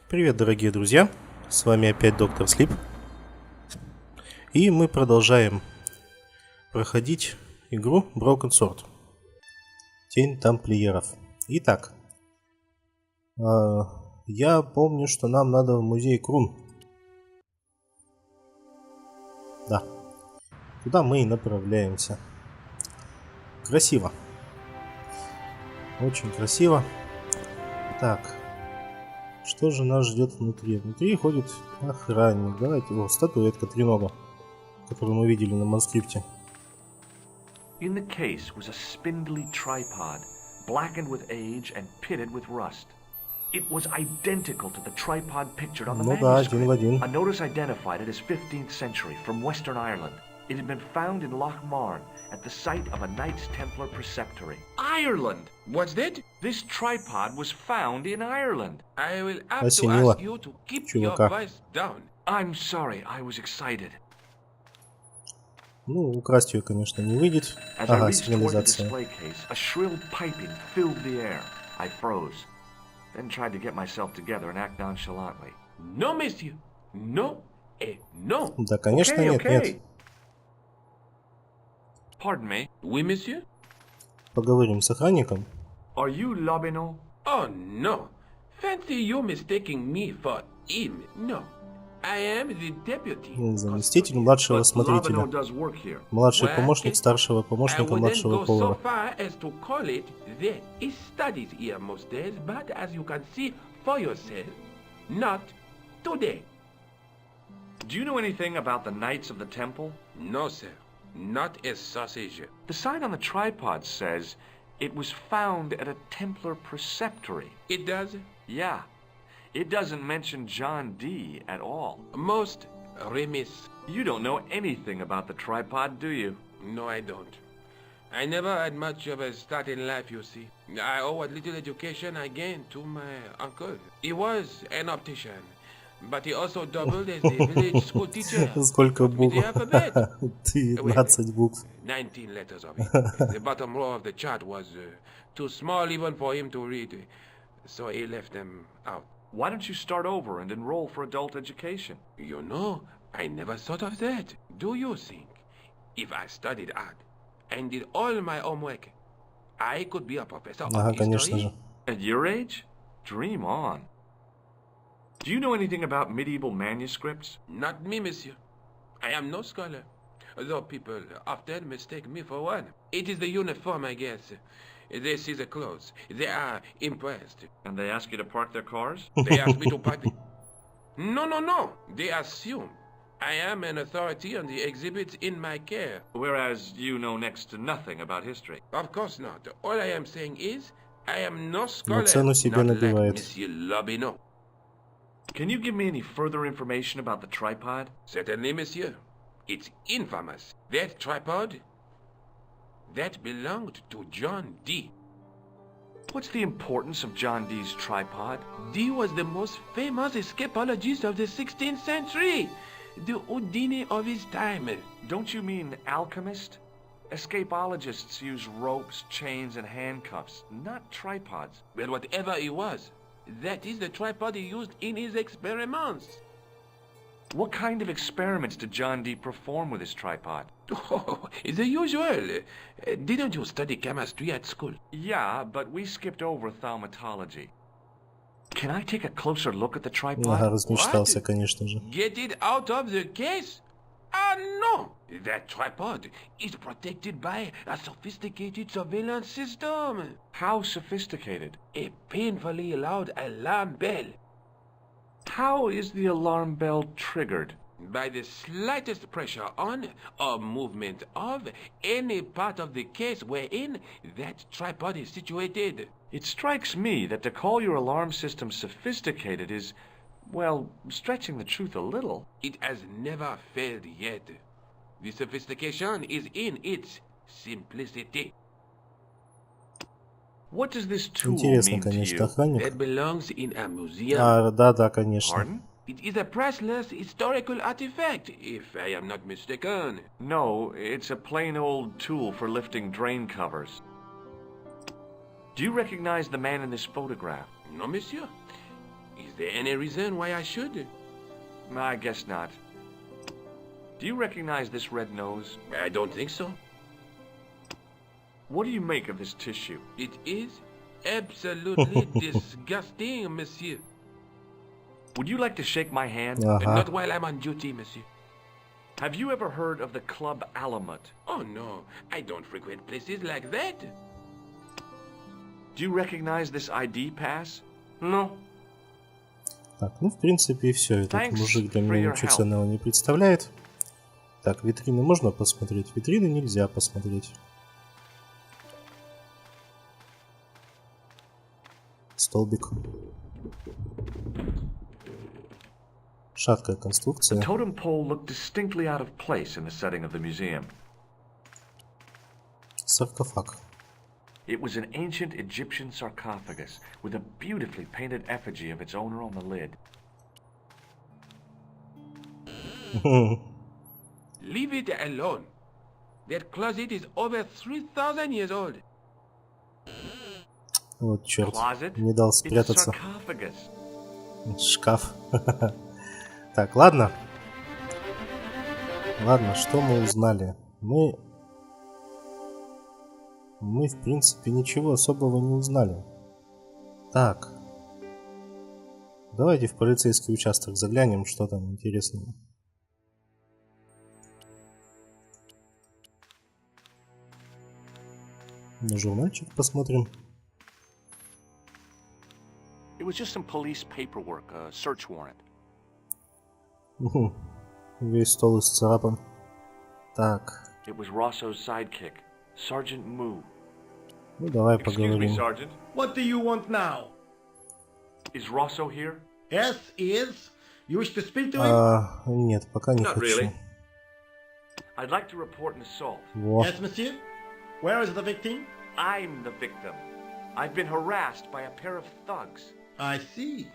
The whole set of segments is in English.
Привет, дорогие друзья, с вами опять Доктор Слип. И мы продолжаем проходить игру Broken Sword. Тень тамплиеров. Итак, я помню, что нам надо в музей Крун. Да. Туда мы и направляемся. Красиво. Очень красиво. Так. Что же нас ждет внутри? Внутри ходит охранник. Давайте, статуэтка тренога, которую мы видели на манскрипте. In the case was a spindly tripod, blackened with age and pitted with rust. It was identical to the tripod pictured on the manuscript. Один в один. A notice identified it as 15th century from Western Ireland. It had been found in Loch Marne at the site of a Knights Templar preceptory. Ireland! What's that? This tripod was found in Ireland. I will have to Осенило ask you to keep чувака. your voice down. I'm sorry, I was excited. Ну, украсть ее, конечно, не выйдет. As I Ага, reached toward the сигнализация. display case, a shrill piping filled the air. I froze, then tried to get myself together and act nonchalantly. No, monsieur. No. No. Да, конечно, Okay, нет, okay. нет. Pardon me. Oui, monsieur? Поговорим с охранником. Are you Lobino? Oh, no. Fancy you mistaking me for him. No. I am the deputy. Заместитель младшего But Lobino смотрителя. does work here. Младший Well, помощник старшего I помощника wouldn't младшего go so повара. far as to call it that. He studies here most days, but as you can see for yourself, not today. Do you know anything about the Knights of the Temple? No, sir. Not a sausage. The sign on the tripod says it was found at a Templar preceptory. It does? Yeah. It doesn't mention John Dee at all. Most remiss. You don't know anything about the tripod, do you? No, I don't. I never had much of a start in life, you see. I owe what little education I gained to my uncle. He was an optician, but he also doubled as the village school teacher. Сколько Taught me букв? the alphabet. 19 букв. 19 letters of it. The bottom row of the chart was too small even for him to read, so he left them out. Why don't you start over and enroll for adult education? You know, I never thought of that. Do you think if I studied art and did all my homework, I could be a professor Ага, of конечно history? же. At your age? Dream on. Do you know anything about medieval manuscripts? Not me, monsieur. I am no scholar, though people often mistake me for one. It is the uniform, I guess. They see the clothes. They are impressed. And they ask you to park their cars? They ask me to park the... No. They assume I am an authority on the exhibits in my care. Whereas you know next to nothing about history. Of course not. All I am saying is, I am no scholar, цену себе not like набивает. Monsieur Lobino. Can you give me any further information about the tripod? Certainly, monsieur. It's infamous. That tripod, that belonged to John Dee. What's the importance of John Dee's tripod? Dee was the most famous escapologist of the 16th century. The Houdini of his time. Don't you mean alchemist? Escapologists use ropes, chains, and handcuffs, not tripods. Well, whatever he was, that is the tripod he used in his experiments. What kind of experiments did John Dee perform with his tripod? Oh, the usual. Didn't you study chemistry at school? Yeah, but we skipped over thaumatology. Can I take a closer look at the tripod? Ага, размечтался, What? конечно же. Get it out of the case? Ah, no! That tripod is protected by a sophisticated surveillance system. How sophisticated? A painfully loud alarm bell. How is the alarm bell triggered? By the slightest pressure on or movement of any part of the case wherein that tripod is situated. It strikes me that to call your alarm system sophisticated is, well, stretching the truth a little. It has never failed yet. The sophistication is in its simplicity. What does this tool Интересно, mean to конечно, you? охранник. That belongs in a museum. Да, конечно. Pardon? It is a priceless historical artifact, if I am not mistaken. No, it's a plain old tool for lifting drain covers. Do you recognize the man in this photograph? No, monsieur. Is there any reason why I should? I guess not. Do you recognize this red nose? I don't think so. What do you make of this tissue? It is absolutely disgusting, monsieur. Would you like to shake my hand? Not while I'm on duty, monsieur. Have you ever heard of the Club Alamut? Oh no, I don't frequent places like that. Do you recognize this ID pass? No. Так, ну в принципе и все. Этот мужик для меня ничего ценного не представляет. Так, витрины можно посмотреть? Витрины нельзя посмотреть. Столбик. Шаткая конструкция. The totem pole looked distinctly out of place in the setting of the museum. Саркофаг. It was an ancient Egyptian sarcophagus with a beautifully painted effigy of its owner on the lid. Leave it alone. That closet is over 3,000 years old. Вот черт, не дал спрятаться. Шкаф. Так, ладно. Ладно, что мы узнали? Мы, в принципе, ничего особого не узнали. Так. Давайте в полицейский участок заглянем, что там интересного. На журнальчик посмотрим. It was just some police paperwork, a search warrant. Весь стол исцарапан. Так. It was Rosso's sidekick, Sergeant Moo. Ну давай поговорим. Excuse me, Sergeant. What do you want now? Is Rosso here? Yes, he is. You wish to speak to him? Нет, пока не Not хочу. really. I'd like to report an assault. Во. Yes, monsieur. Where is the victim? I'm the victim. I've been harassed by a pair of thugs. I see.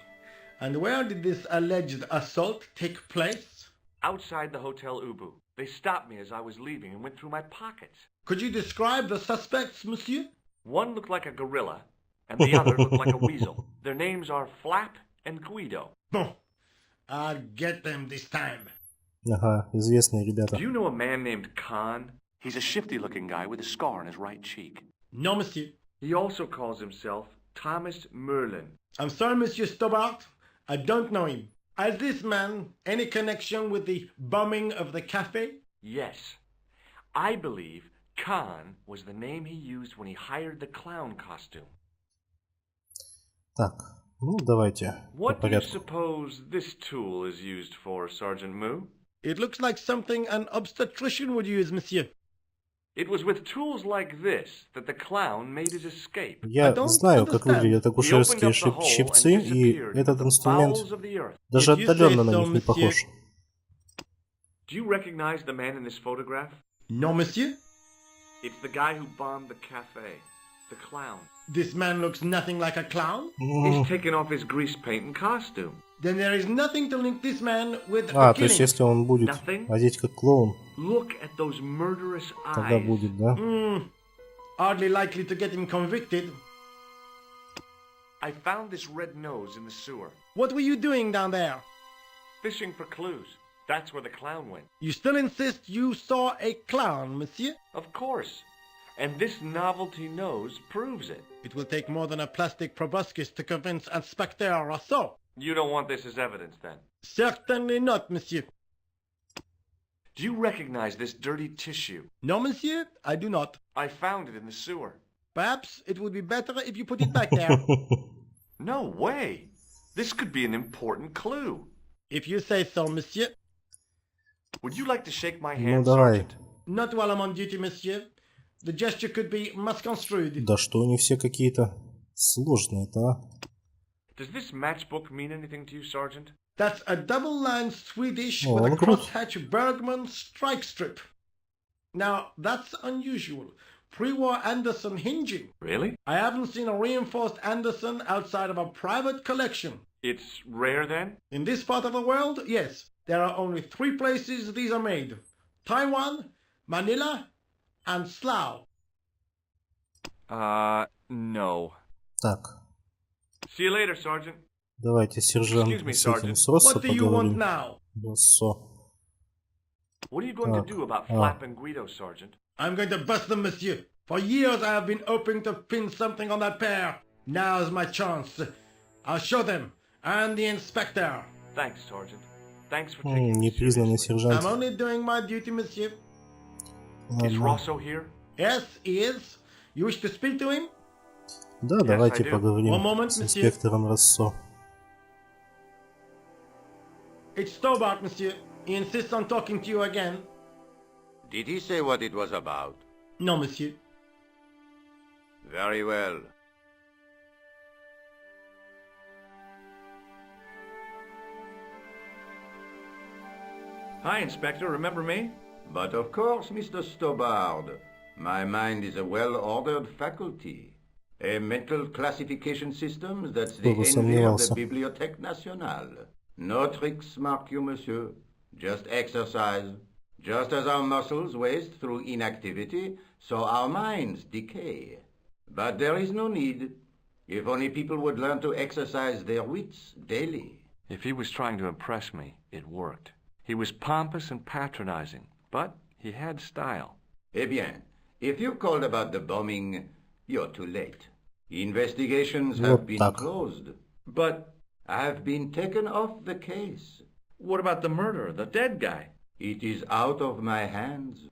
And where did this alleged assault take place? Outside the Hotel Ubu. They stopped me as I was leaving and went through my pockets. Could you describe the suspects, monsieur? One looked like a gorilla, and the other looked like a weasel. Their names are Flap and Guido. Bon. I'll get them this time. Ага, известные ребята. Do you know a man named Khan? He's a shifty-looking guy with a scar on his right cheek. No, monsieur. He also calls himself Thomas Merlin. I'm sorry, Monsieur Stobart. I don't know him. Has this man any connection with the bombing of the cafe? Yes. I believe Khan was the name he used when he hired the clown costume. Так, ну давайте. What do you suppose this tool is used for, Sergeant Moo? It looks like something an obstetrician would use, monsieur. It was with tools like this that the clown made his escape. Я знаю, как выглядят акушерские щипцы, и этот инструмент даже отдаленно на них не похож. Do you recognize the man in this photograph? No, monsieur. It's the guy who bombed the cafe. The clown. This man looks nothing like a clown. He's taken off his grease paint and costume. Then there is nothing to link this man with the то есть если он будет одеть как клоун, Look at those murderous тогда eyes. будет, да? Hardly likely to get him convicted. I found this red nose in the sewer. What were you doing down there? Fishing for clues. That's where the clown went. You still insist you saw a clown, monsieur? Of course. And this novelty nose proves it. It will take more than a plastic proboscis to convince Inspector Rousseau. You don't want this as evidence, then? Certainly not, monsieur. Do you recognize this dirty tissue? No, monsieur, I do not. I found it in the sewer. Perhaps it would be better if you put it back there. No way. This could be an important clue. If you say so, monsieur. Would you like to shake my hand, давай. Sergeant? Not while I'm on duty, monsieur. The gesture could be misconstrued. Да что они все какие-то сложные-то, а? Does this matchbook mean anything to you, Sergeant? That's a double-lined Swedish Oh, with a I'm good. crosshatch Bergman strike strip. Now, that's unusual. Pre-war Anderson hinging. Really? I haven't seen a reinforced Anderson outside of a private collection. It's rare, then? In this part of the world, yes. There are only 3 places these are made. Taiwan, Manila, and Slough. No. Так. See you later, Sergeant. Давайте, сержант, Excuse me, с этим Sergeant. с Россо What do you want поговорим. now? Россо. What are you going to do about Flap and Guido, Sergeant? I'm going to bust them, monsieur. For years I have been hoping to pin something on that pair. Now's my chance. I'll show them. And the inspector. Thanks, Sergeant. Thanks for taking me Непризнанный seriously. сержант. I'm only doing my duty, monsieur. Is Ладно. Rosso here? Yes, he is. You wish to speak to him? Да, I давайте do. поговорим One moment, с monsieur. инспектором Россо. It's Stobart, monsieur. He insists on talking to you again. Did he say what it was about? No, monsieur. Very well. Hi, Inspector. Remember me? But of course, Mr. Stobart. My mind is a well-ordered faculty. A mental classification system that's the envy of the Bibliothèque Nationale. No tricks, mark you, monsieur. Just exercise. Just as our muscles waste through inactivity, so our minds decay. But there is no need. If only people would learn to exercise their wits daily. If he was trying to impress me, it worked. He was pompous and patronizing, but he had style. Eh bien, if you called about the bombing, you're too late. Investigations have been closed. But I've been taken off the case. what about the murderer, the dead guy? It is out of my hands.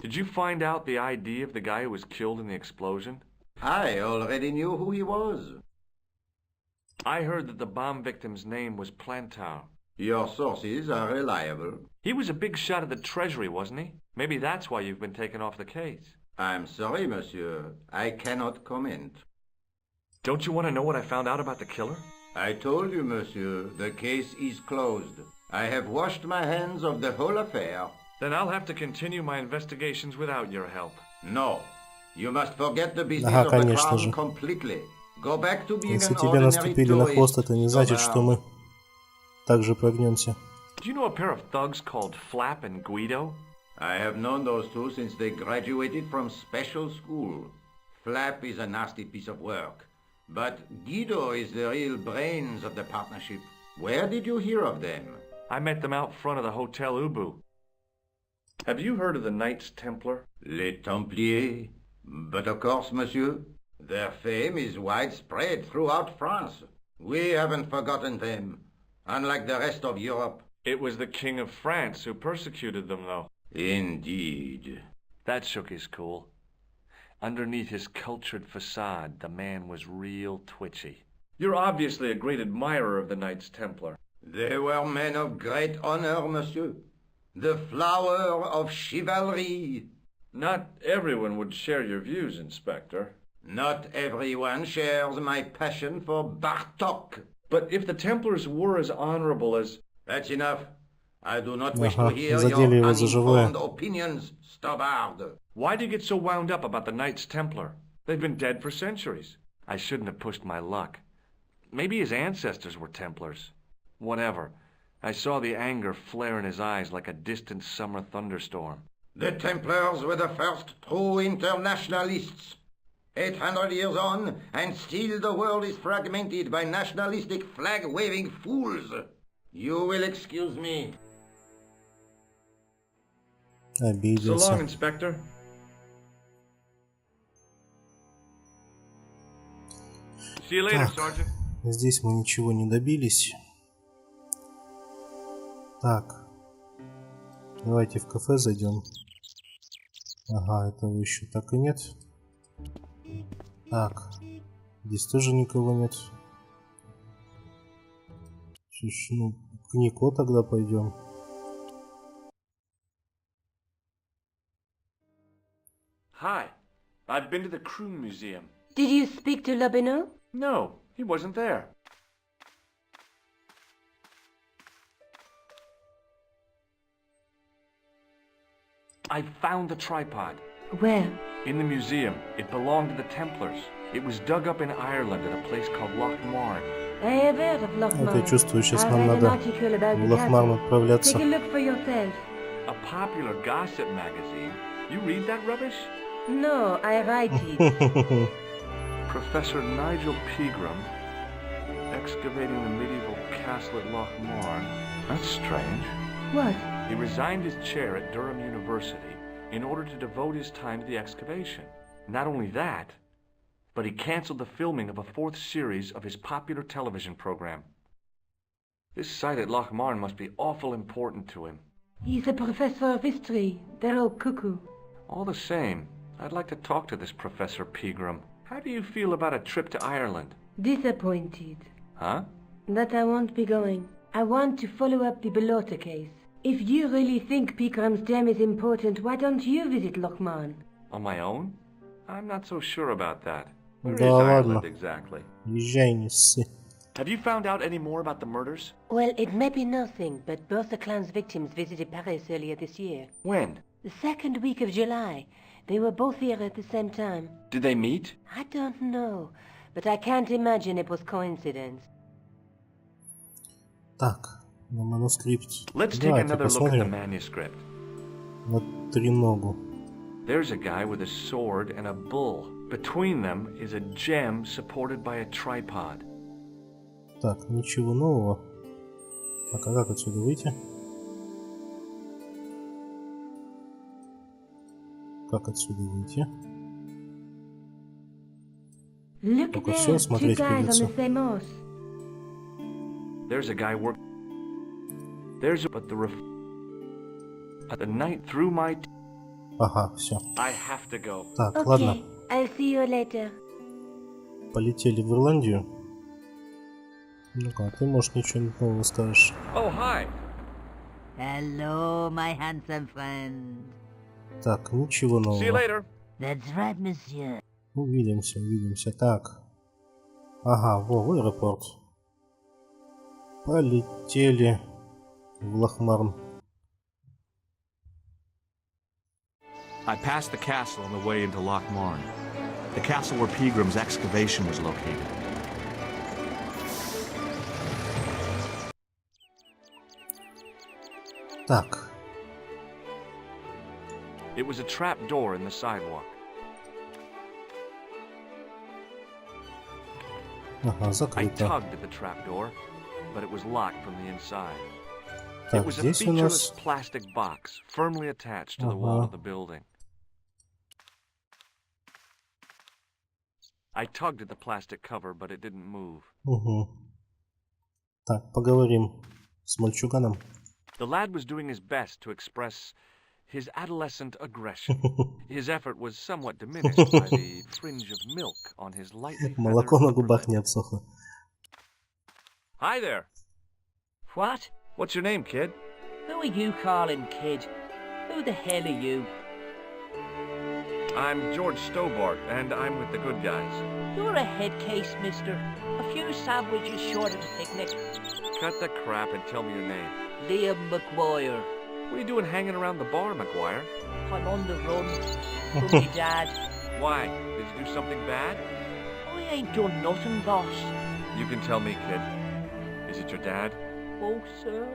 Did you find out the ID of the guy who was killed in the explosion? I already knew who he was. I heard that the bomb victim's name was Plantar. Your sources are reliable. He was a big shot at the Treasury, wasn't he? Maybe that's why you've been taken off the case. I'm sorry, monsieur. I cannot comment. Don't you want to know what I found out about the killer? I told you, monsieur, the case is closed. I have washed my hands of the whole affair. Then I'll have to continue my investigations without your help. No. You must forget the business Ага, of the конечно crown же. completely. Go back to being Если an тебе ordinary наступили на хвост, tourist, это не значит, что мы также прогнемся. Do you know a pair of thugs called Flap and Guido? I have known those two since they graduated from special school. Flap is a nasty piece of work, but Guido is the real brains of the partnership. Where did you hear of them? I met them out front of the Hotel Ubu. Have you heard of the Knights Templar? Les Templiers. But of course, monsieur, their fame is widespread throughout France. We haven't forgotten them, unlike the rest of Europe. It was the King of France who persecuted them, though. Indeed. That shook his cool. Underneath his cultured facade, the man was real twitchy. You're obviously a great admirer of the Knights Templar. They were men of great honor, monsieur. The flower of chivalry. Not everyone would share your views, Inspector. Not everyone shares my passion for Bartok. But if the Templars were as honorable as... That's enough. I do not wish to hear задели your его за живое. uninformed opinions, Stobart. Why do you get so wound up about the Knights Templar? They've been dead for centuries. I shouldn't have pushed my luck. Maybe his ancestors were Templars. Whatever. I saw the anger flare in his eyes like a distant summer thunderstorm. The Templars were the first true internationalists. 800 years on, and still the world is fragmented by nationalistic flag-waving fools. You will excuse me. So Обиделся. long, Inspector. See you later, Так. Sergeant. Здесь мы ничего не добились. Так. Давайте в кафе зайдем. Ага, этого еще так и нет. Так. Здесь тоже никого нет. Что ж, ну, к Нико тогда пойдем. Hi. I've been to the Kroon Museum. Did you speak to Labino? No, he wasn't there. I found the tripod. Where? In the museum. It belonged to the Templars. It was dug up in Ireland at a place called Loch Marn. I have heard of Loch Вот я чувствую, сейчас нам read an надо article about в the Лохмарн castle. отправляться. Take a look for yourself. A popular gossip magazine. You read that rubbish? No, I write it. Professor Nigel Pegram. excavating the medieval castle at Lochmarn. That's strange. What? He resigned his chair at Durham University in order to devote his time to the excavation. Not only that, but he canceled the filming of a 4th series of his popular television program. This site at Lochmarn must be awful important to him. He's a professor of history. They're all cuckoo. All the same, I'd like to talk to this Professor Pegram. How do you feel about a trip to Ireland? Disappointed. Huh? That I won't be going. I want to follow up the Bellotta case. If you really think Pegram's gem is important, why don't you visit Lochmarn? On my own? I'm not so sure about that. Where is Да ладно. Ireland exactly? Езжай, не ссы. Have you found out any more about the murders? Well, it may be nothing, but both the clan's victims visited Paris earlier this year. When? The 2nd week of July. They were both here at the same time. Did they meet? I don't know, but I can't imagine it was coincidence. Так, на манускрипт. Let's take Давайте another look at the посмотрим manuscript. на треногу. There's a guy with a sword and a bull. Between them is a gem supported by a tripod. Так, ничего нового. Так, а как отсюда выйти? Как отсюда выйти? Look Только there, всё two смотреть guys придется. on the same horse. There's a guy but the night through my... Ага, все. I have to go. Так, Okay, ладно. I'll see you later. Полетели в Ирландию. Ну-ка, а ты, может, ничего нового скажешь? Oh, hi. Hello, my handsome friend. Так, ничего See you нового. later. That's right, monsieur. Увидимся, увидимся. Так. Ага, в аэропорт. Полетели в Лохмарн. I passed the castle on the way into Lochmarn, the castle where Pegram's excavation was located. Так. It was a trap door in the sidewalk. Ага, I закрыто. tugged at the trap door, but it was locked from the inside. It Так, was a здесь у featureless нас... plastic box firmly attached to the wall of the building. I tugged at the plastic cover, but it didn't move. Угу. Так, поговорим с мальчуганом. The lad was doing his best to express his adolescent aggression. His effort was somewhat diminished by the fringe of milk on his lightly Молоко на feathered губах upper не lip. обсохло. Hi there. What? What's your name, kid? Who are you calling kid? Who the hell are you? I'm George Stobart, and I'm with the good guys. You're a head case, mister. A few sandwiches short of a picnic. Cut the crap and tell me your name. Liam McGuire. What are you doing hanging around the bar, McGuire? I'm on the run from me dad. Why? Did you do something bad? I ain't done nothing, boss. You can tell me, kid. Is it your dad? Oh, sir.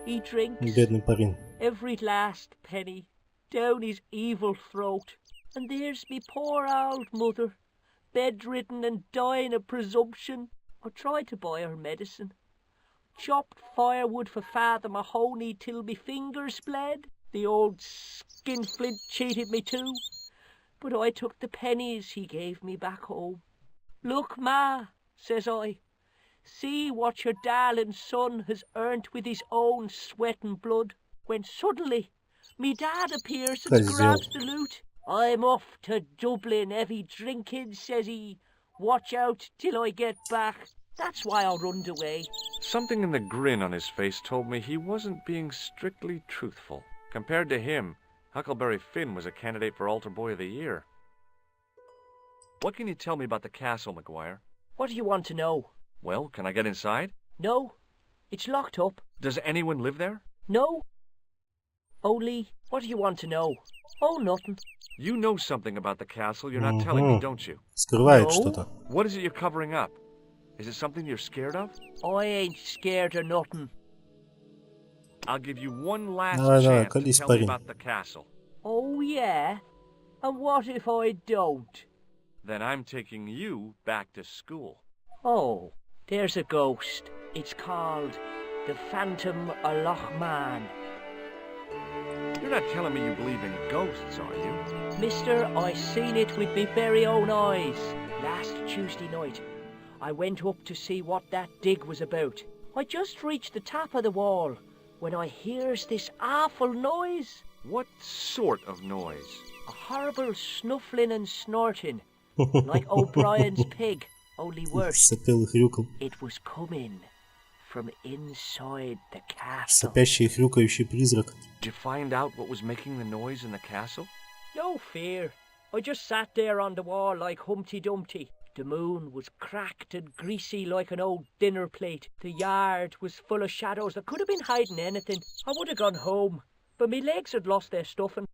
He drinks Бедный парень. every last penny down his evil throat. And there's me poor old mother, bedridden and dying of presumption. I tried to buy her medicine. Chopped firewood for Father Mahoney till me fingers bled. The old skinflint cheated me too. But I took the pennies he gave me back home. Look, Ma, says I, see what your darling son has earned with his own sweat and blood. When suddenly, me dad appears and Козёл. grabs the loot. I'm off to Dublin, heavy drinking, says he. Watch out till I get back. That's why I runned away. Something in the grin on his face told me he wasn't being strictly truthful. Compared to him, Huckleberry Finn was a candidate for Altar Boy of the Year. What can you tell me about the castle, McGuire? What do you want to know? Well, can I get inside? No, it's locked up. Does anyone live there? No. Only, what do you want to know? Oh, nothing. You know something about the castle you're not telling me, Мгм. don't you? Скрывает No. что-то. What is it you're covering up? Is it something you're scared of? I ain't scared of nothing. I'll give you one last Давай, давай, chance to колись, tell me парень. about the castle. Oh, yeah? And what if I don't? Then I'm taking you back to school. Oh, There's a ghost. It's called the Phantom of Loch Man. You're not telling me you believe in ghosts, are you? Mister, I seen it with me very own eyes. Last Tuesday night, I went up to see what that dig was about. I just reached the top of the wall when I hears this awful noise. What sort of noise? A horrible snuffling and snorting, like O'Brien's pig, only worse. It was coming from inside the castle. Сопящий и хрюкающий призрак. Did you find out what was making the noise in the castle? No fear. I just sat there on the wall like Humpty Dumpty. The moon was cracked and greasy like an old dinner plate. The yard was full of shadows that could have been hiding anything. I would have gone home, but my legs had lost their stuffing.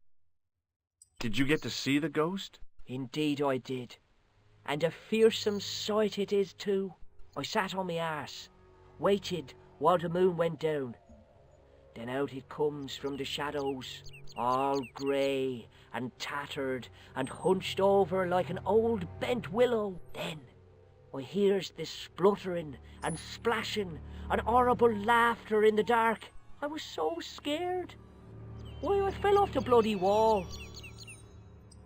Did you get to see the ghost? Indeed I did. And a fearsome sight it is too. I sat on my arse, waited while the moon went down. Then out it comes from the shadows, all grey and tattered and hunched over like an old bent willow. Then I hears this spluttering and splashing and horrible laughter in the dark. I was so scared. Why, I fell off the bloody wall.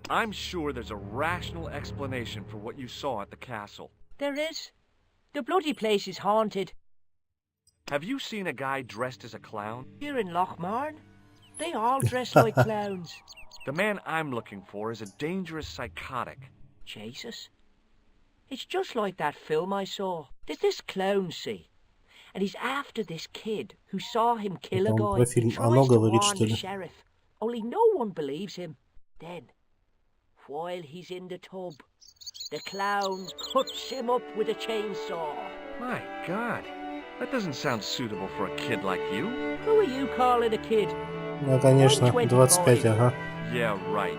I'm sure there's a rational explanation for what you saw at the castle. There is. The bloody place is haunted. Have you seen a guy dressed as a clown? Here in Lochmarn, they all dress like clowns. The man I'm looking for is a dangerous psychotic. Jesus. It's just like that film I saw. There's this clown, see, and he's after this kid who saw him kill a guy and tries to warn the sheriff. Only no one believes him. Then, while he's in the tub, the clown cuts him up with a chainsaw. My God, that doesn't sound suitable for a kid like you. Who are you calling a kid? Ну, конечно, 25, ага. Yeah, right.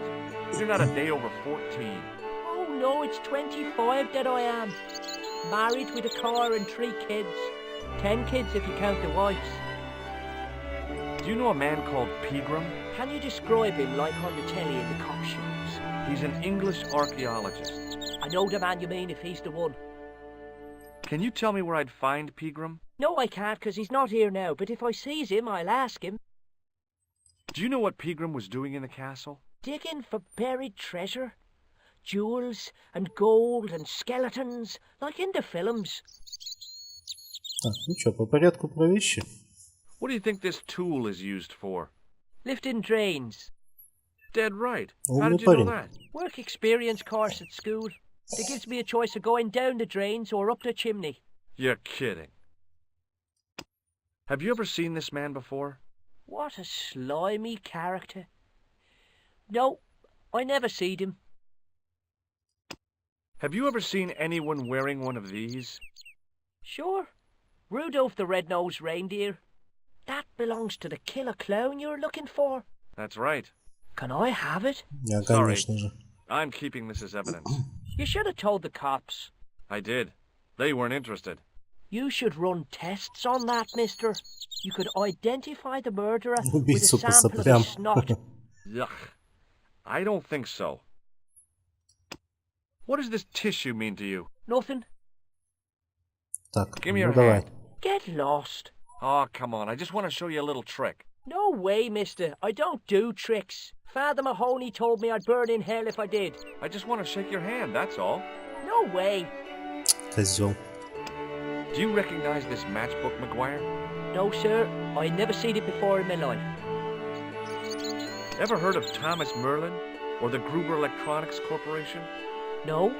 You're not a day over 14. Oh no, it's 25 that I am. Married with a car and 3 kids. 10 kids if you count the wives. Do you know a man called Pegram? Can you describe him like on the telly in the cop shows? He's an English archaeologist. I know the man you mean if he's the one. Can you tell me where I'd find Pegram? No, I can't, because he's not here now, but if I sees him, I'll ask him. Do you know what Pegram was doing in the castle? Digging for buried treasure. Jewels and gold and skeletons, like in the films. Так, ну что, по порядку про вещи. What do you think this tool is used for? Lifting drains. Dead right. How Умный did you know парень. that? Work experience course at school. It gives me a choice of going down the drains or up the chimney. You're kidding. Have you ever seen this man before? What a slimy character. No, I never seed him. Have you ever seen anyone wearing one of these? Sure. Rudolph the Red-Nosed Reindeer. That belongs to the killer clown you're looking for. That's right. Can I have it? Ja, Sorry. конечно же. I'm keeping this as evidence. You should have told the cops. I did. They weren't interested. You should run tests on that, mister. You could identify the murderer with a Убийцу по sample of соплям. his snot. Yuck. I don't think so. What does this tissue mean to you? Nothing. Так, Give me ну your давай. hand. Get lost. Oh, come on. I just want to show you a little trick. No way, mister. I don't do tricks. Father Mahoney told me I'd burn in hell if I did. I just want to shake your hand, that's all. No way. Козел. Do you recognize this matchbook, McGuire? No, sir. I never seen it before in my life. Ever heard of Thomas Merlin? Or the Gruber Electronics Corporation? No?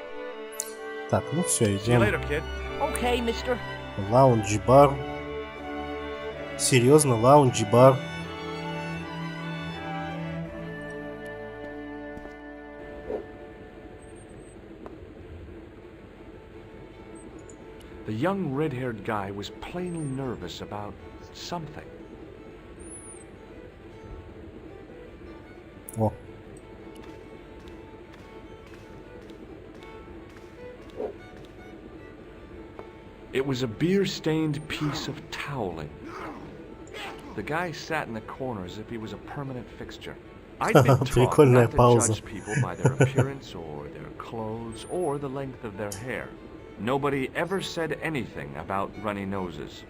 Так, ну все, See you идем. later, kid. Okay, mister. Лаунж-бар. Серьезно, лаунж-бар. The young red-haired guy was plainly nervous about something. О, It was a beer-stained piece of toweling. The guy sat in the corner as if he was a permanent fixture. I'd been taught Прикольная not to пауза. judge people by their appearance or their clothes or the length of their hair. Nobody ever said anything about runny noses.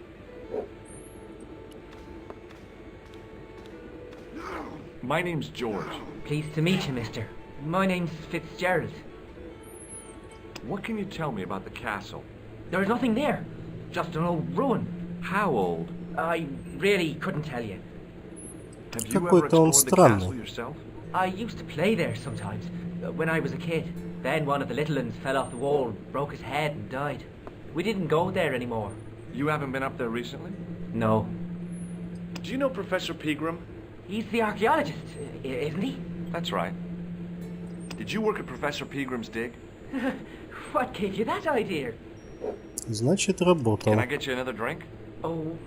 My name's George. Pleased to meet you, mister. My name's Fitzgerald. What can you tell me about the castle? There's nothing there. Just an old ruin. How old? I really couldn't tell you. Have you ever explored the castle yourself? I used to play there sometimes, when I was a kid. Then one of the little ones fell off the wall, broke his head and died. We didn't go there anymore. You haven't been up there recently? No. Do you know Professor Pegram? He's the archaeologist, isn't he? That's right. Did you work at Professor Pegram's dig? What gave you that idea? Значит, работал. Can I get you another drink? Oh,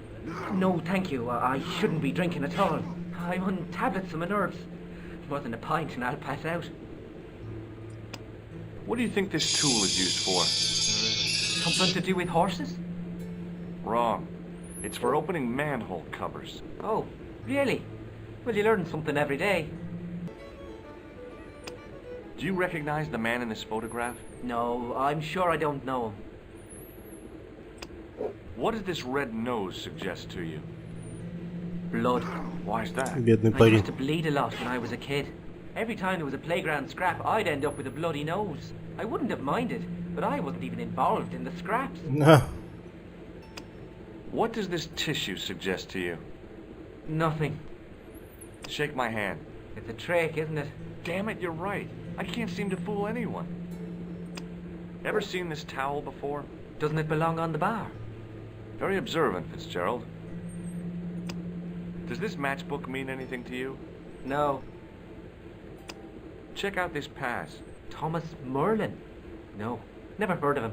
no, thank you. I shouldn't be drinking at all. I'm on tablets for my nerves. More than a pint and I'll pass out. What do you think this tool is used for? Something to do with horses? Wrong. It's for opening manhole covers. Oh, really? Well, you learn something every day. Do you recognize the man in this photograph? No, I'm sure I don't know him. What does this red nose suggest to you? Blood. Why is that? Бедный I парень. used to bleed a lot when I was a kid. Every time there was a playground scrap, I'd end up with a bloody nose. I wouldn't have minded, but I wasn't even involved in the scraps. What does this tissue suggest to you? Nothing. Shake my hand. It's a trick, isn't it? Damn it, you're right. I can't seem to fool anyone. Ever seen this towel before? Doesn't it belong on the bar? Very observant, Fitzgerald. Does this matchbook mean anything to you? No. Check out this pass. Thomas Merlin? No, never heard of him.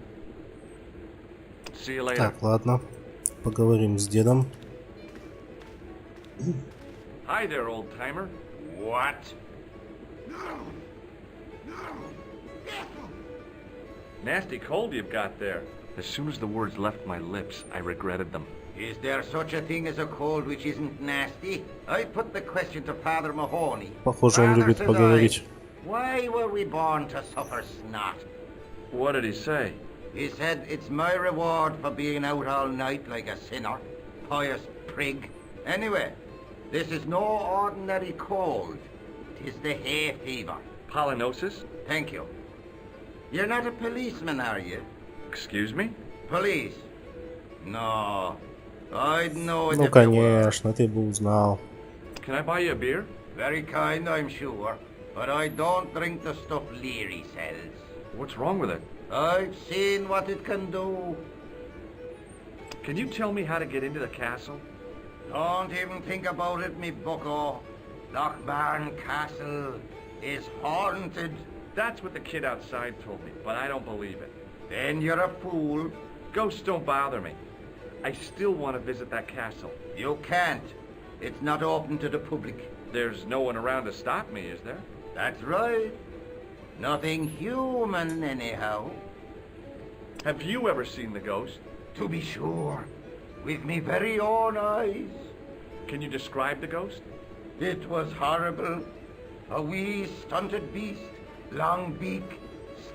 See you later. Так, ладно. Поговорим с дедом. Hi there, old timer. What? Nasty cold you've got there. As soon as the words left my lips, I regretted them. Is there such a thing as a cold which isn't nasty? I put the question to Father Mahoney. Похоже, он любит поговорить. Why were we born to suffer snot? What did he say? He said it's my reward for being out all night like a sinner. Pious prig. Anyway, this is no ordinary cold. 'Tis the hay fever. Pollinosis? Thank you. You're not a policeman, are you? Excuse me? Police? No. I'd know it Ну, if I were. конечно, ты бы узнал. Can I buy you a beer? Very kind, I'm sure. But I don't drink the stuff Leary sells. What's wrong with it? I've seen what it can do. Can you tell me how to get into the castle? Don't even think about it, me bucko. Lochbarn Castle is haunted. That's what the kid outside told me, but I don't believe it. Then you're a fool. Ghosts don't bother me. I still want to visit that castle. You can't. It's not open to the public. There's no one around to stop me, is there? That's right. Nothing human, anyhow. Have you ever seen the ghost? To be sure. With me very own eyes. Can you describe the ghost? It was horrible. A wee stunted beast, long beak,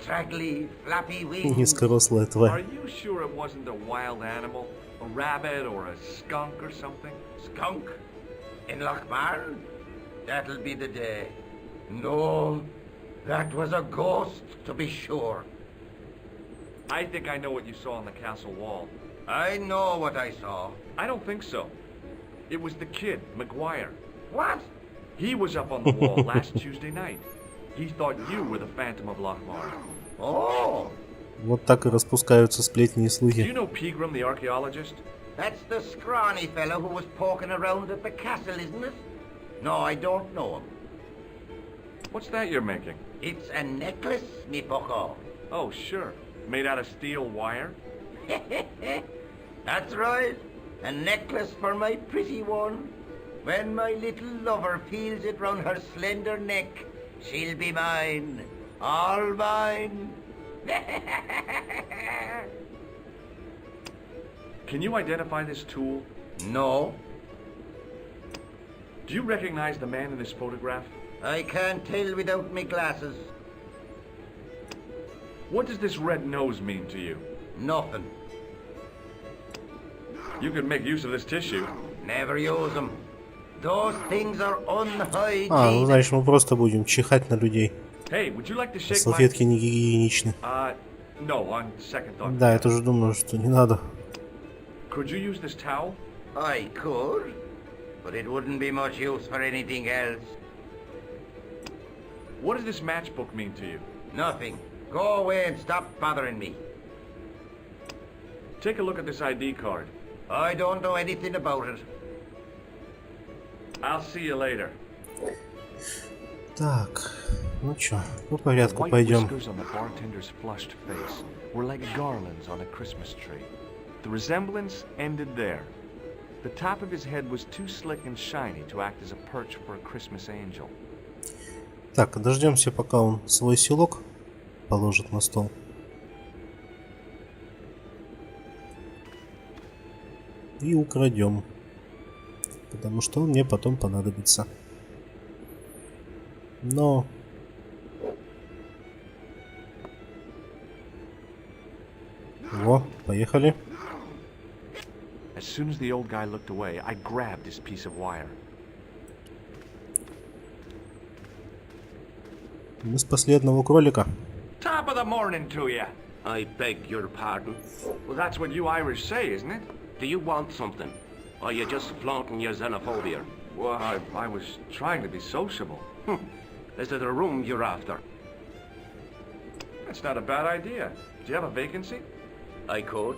straggly, flappy wings. Низкорослая Are тварь. you sure it wasn't a wild animal? A rabbit or a skunk or something? Skunk? In Lochbarn? That'll be the day. No, that was a ghost, to be sure. I think I know what you saw on the castle wall. I know what I saw. I don't think so. It was the kid, McGuire. What? He was up on the wall last Tuesday night. He thought you were the Phantom of Lochmar. Oh! Вот так и распускаются сплетни и Do you слухи. know Pegram, the archaeologist? That's the scrawny fellow who was poking around at the castle, isn't it? No, I don't know him. What's that you're making? It's a necklace, me bucko. Oh, sure. Made out of steel wire? That's right. A necklace for my pretty one. When my little lover feels it round her slender neck, she'll be mine. All mine. Can you identify this tool? No, Do you recognize the man in this photograph? I can't tell without me glasses. What does this red nose mean to you? Nothing. You could make use of this tissue. Never use them. Those things are unhygienic. А, ну значит мы просто будем чихать на людей. Hey, would you like to shake Салфетки не гигиеничны. No, on second thought. Да, я тоже думаю, что не надо. Could you use this towel? I could, but it wouldn't be much use for anything else. What does this matchbook mean to you? Nothing. Go away and stop bothering me. Take a look at this ID card. I don't know anything about it. I'll see you later. Так, ну чё, по порядку пойдем. The white whiskers on the bartender's flushed face were like garlands on a Christmas tree. The resemblance ended there. The top of his head was too slick and shiny to act as a perch for a Christmas angel. Так, дождемся, пока он свой селок положит на стол. И украдем. Потому что он мне потом понадобится. Но... Во, поехали. As soon as the old guy looked away, I grabbed this piece of wire. Мы спасли одного кролика. Top of the morning to you. I beg your pardon. Well, that's what you Irish say, isn't it? Do you want something? Or are you just flaunting your xenophobia? Well, I was trying to be sociable. Is it a room you're after? That's not a bad idea. Do you have a vacancy? I could,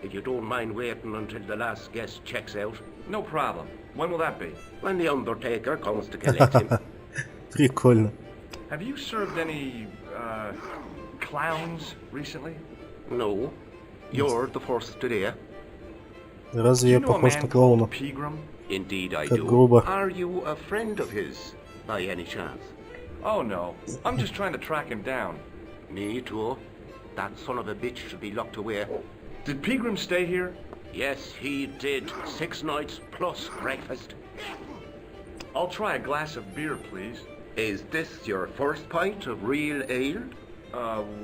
if you don't mind waiting until the last guest checks out. No problem. When will that be? When the undertaker comes to collect him. Прикольно. Have you served any, clowns recently? No. You're the first today. Разве я похож на клоуна? Indeed I Как do. грубо. Are you a friend of his, by any chance? Oh no, I'm just trying to track him down. Me too. That son of a bitch should be locked away. Did Pegram stay here? Yes, he did. 6 nights plus breakfast. I'll try a glass of beer, please. Is this your first pint of real ale?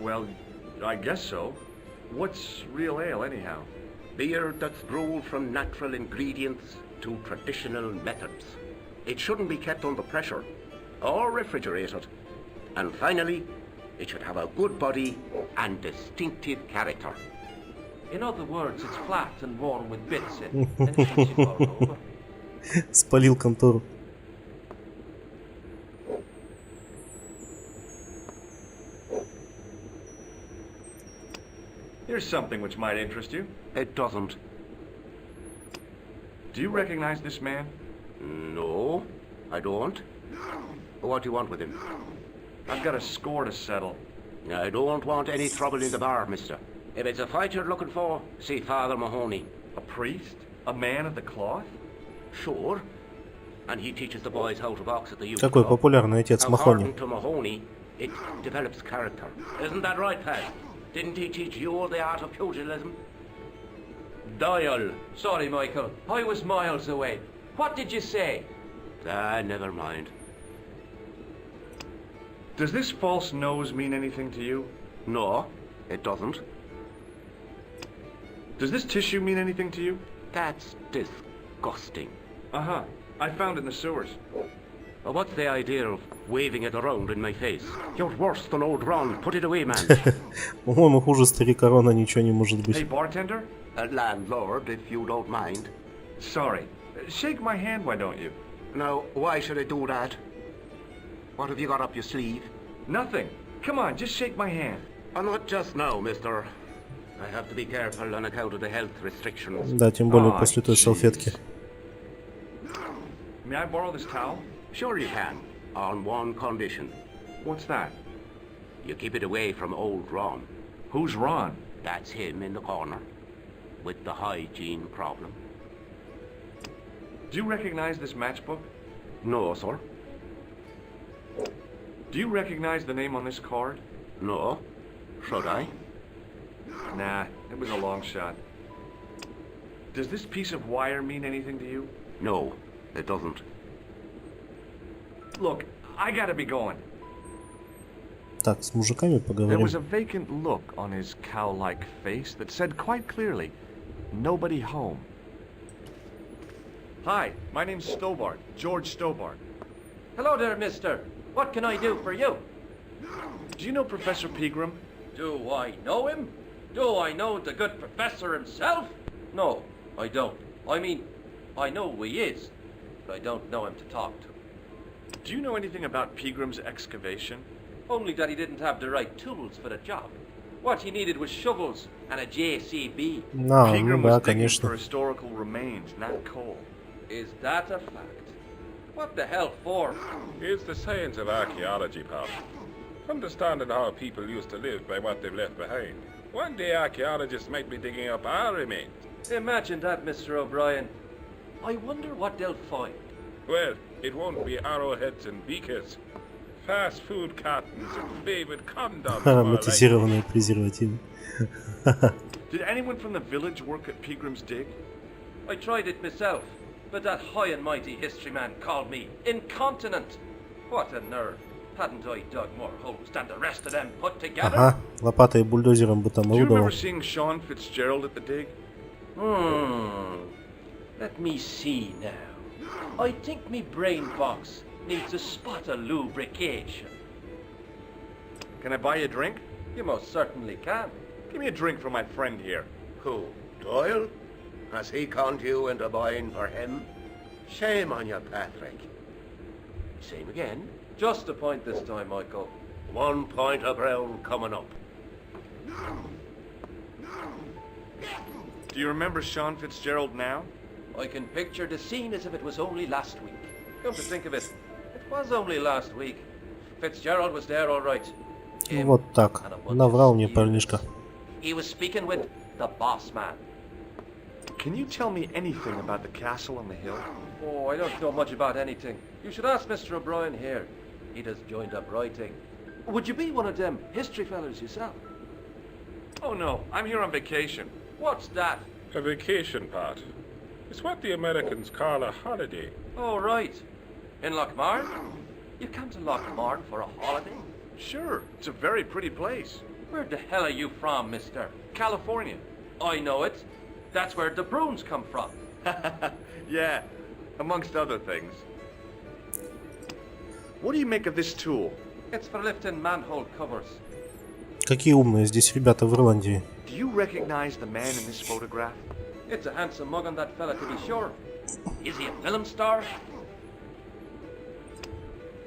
Well, I guess so. What's real ale, anyhow? Beer that's brewed from natural ingredients to traditional methods. It shouldn't be kept under pressure or refrigerated. And finally, it should have a good body and distinctive character. In other words, it's flat and worn with bits in, and it keeps you going over. Спалил контору. Here's something which might interest you. It doesn't. Do you recognize this man? No, I don't. What do you want with him? I've got a score to settle. I don't want any trouble in the bar, mister. If it's a fight you're looking for, see Father Mahoney. A priest? A man of the cloth? Sure. And he teaches the boys how to box at the youth Какой club. популярный отец Махони. According to Mahoney, it develops character. Isn't that right, Pat? Didn't he teach you the art of pugilism? Doyle. Sorry, Michael. I was miles away. What did you say? Never mind. Does this false nose mean anything to you? No, it doesn't. Does this tissue mean anything to you? That's disgusting. Uh-huh. I found it in the sewers. What's the idea of waving it around in my face? You're worse than old Ron. Put it away, man. По-моему, хуже старика Рона ничего не может быть. Hey, bartender? A landlord, if you don't mind. Sorry. Shake my hand, why don't you? Now, why should I do that? What have you got up your sleeve? Nothing. Come on, just shake my hand. Not just now, mister. I have to be careful on account of the health restrictions. Да, тем более после той салфетки. May I borrow this towel? Sure you can, on one condition. What's that? You keep it away from old Ron. Who's Ron? That's him in the corner, with the hygiene problem. Do you recognize this matchbook? No, sir. Do you recognize the name on this card? No. Should I? Nah, it was a long shot. Does this piece of wire mean anything to you? No, it doesn't. Look, I gotta be going. Так, с мужиками There поговорим. was a vacant look on his cow-like face that said quite clearly, "Nobody home." Hi, my name's Stobart, George Stobart. Hello there, mister. What can I do for you? Do you know Professor Pegram? Do I know him? Do I know the good professor himself? No, I don't. I mean, I know who he is, but I don't know him to talk to. Do you know anything about Pegram's excavation? Only that he didn't have the right tools for the job. What he needed was shovels and a JCB. А, ну Pegram да, was digging for конечно. historical remains, not coal. Is that a fact? What the hell for? It's the science of archaeology, Pop. Understanding how people used to live by what they've left behind. One day archaeologists might be digging up our remains. Imagine that, Mr. O'Brien. I wonder what they'll find. Well, it won't be arrowheads and beakers. Fast food cartons and favorite condoms. Ароматизированные презервативы. Did anyone from the village work at Pegram's dig? I tried it myself, but that high and mighty history man called me incontinent. What a nerve. Hadn't I dug more holes than the rest of them put together? Ага, лопатой и бульдозером бы там Do you remember орудовал. seeing Sean Fitzgerald at the dig? Let me see now. I think me brain box needs a spot of lubrication. Can I buy you a drink? You most certainly can. Give me a drink for my friend here. Who, Doyle? Has he conned you into buying for him? Shame on you, Patrick. Same again? Just a point this time, Michael. 1 point of ground coming up. Do you remember Sean Fitzgerald now? I can picture the scene as if it was only last week. Come to think of it, it was only last week. Fitzgerald was there all right. Вот так. Наврал мне парнишка. He was speaking with the boss man. Can you tell me anything about the castle on the hill? Oh, I don't know much about anything. You should ask Mr. O'Brien here. He does joined up writing. Would you be one of them history fellas yourself? Oh no, I'm here on vacation. What's that? A vacation, Pat. It's what the Americans call a holiday. Oh, right. In Lochmarn? You come to Lochmarn for a holiday? Sure, it's a very pretty place. Where the hell are you from, mister? California. I know it. That's where the prunes come from. Yeah, amongst other things. What do you make of this tool? It's for lifting manhole covers. Какие умные здесь ребята в Ирландии. Do you recognize the man in this photograph? It's a handsome mug on that fella, to be sure. Is he a film star?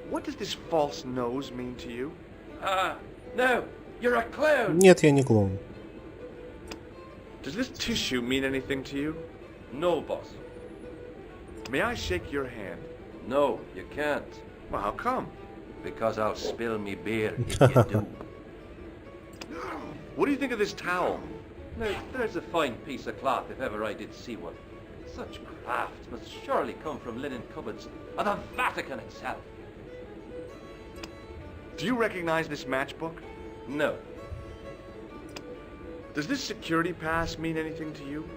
What does this false nose mean to you? No, you're a clown. Нет, я не клоун. Does this tissue mean anything to you? No, boss. May I shake your hand? No, you can't. Well, how come? Because I'll spill me beer if you do. What do you think of this towel? Now, there's a fine piece of cloth if ever I did see one. Such craft must surely come from linen cupboards of the Vatican itself. Do you recognize this matchbook? No. Does this security pass mean anything to you?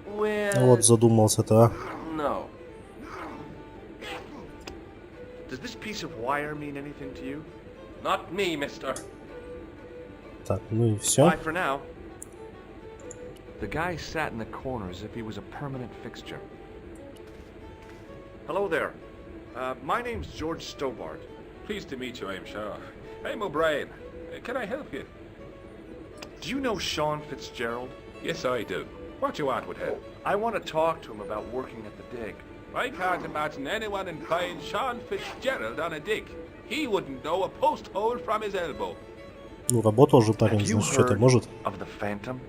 Well... Вот задумался-то, а. No. Does this piece of wire mean anything to you? Not me, mister. Так, ну и все. Bye for now. The guy sat in the corner as if he was a permanent fixture. Hello there. My name's George Stobart. Pleased to meet you, I'm sure. I'm O'Brien. Can I help you? Do you know Sean Fitzgerald? Yes, I do. What you want with him? I want to talk to him about working at the dig. I can't imagine anyone employing Sean Fitzgerald on a dig. He wouldn't know a post hole from his elbow. Ну, работал же парень, значит, что-то может. Of the Phantom?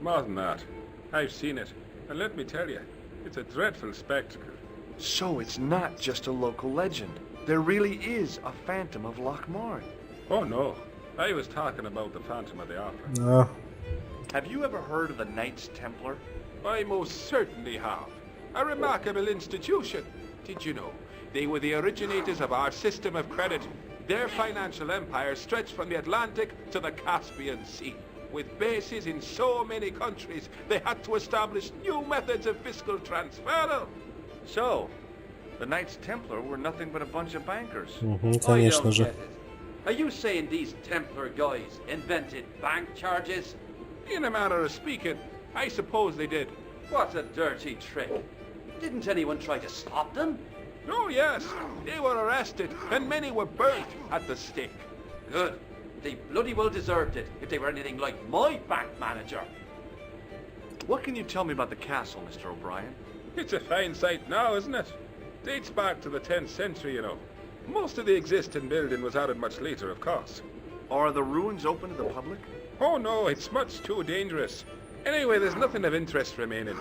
More than that. I've seen it. And let me tell you, it's a dreadful spectacle. So it's not just a local legend. There really is a Phantom of Lochmarn. Oh no. I was talking about the Phantom of the Opera. Have you ever heard of the Knights Templar? I most certainly have. A remarkable institution. Did you know? They were the originators of our system of credit. Their financial empire stretched from the Atlantic to the Caspian Sea. With bases in so many countries, they had to establish new methods of fiscal transfer. So, The Knights Templar were nothing but a bunch of bankers. Конечно же. Are you saying these Templar guys invented bank charges? In a manner of speaking, I suppose they did. What a dirty trick. Didn't anyone try to stop them? Oh yes, they were arrested and many were burnt at the stake. Good. They bloody well deserved it if they were anything like my bank manager. What can you tell me about the castle, Mr. O'Brien? It's a fine sight now, isn't it? Dates back to the 10th century, you know. Most of the existing building was added much later, of course. Are the ruins open to the public? Oh no, it's much too dangerous. Anyway, there's nothing of interest remaining.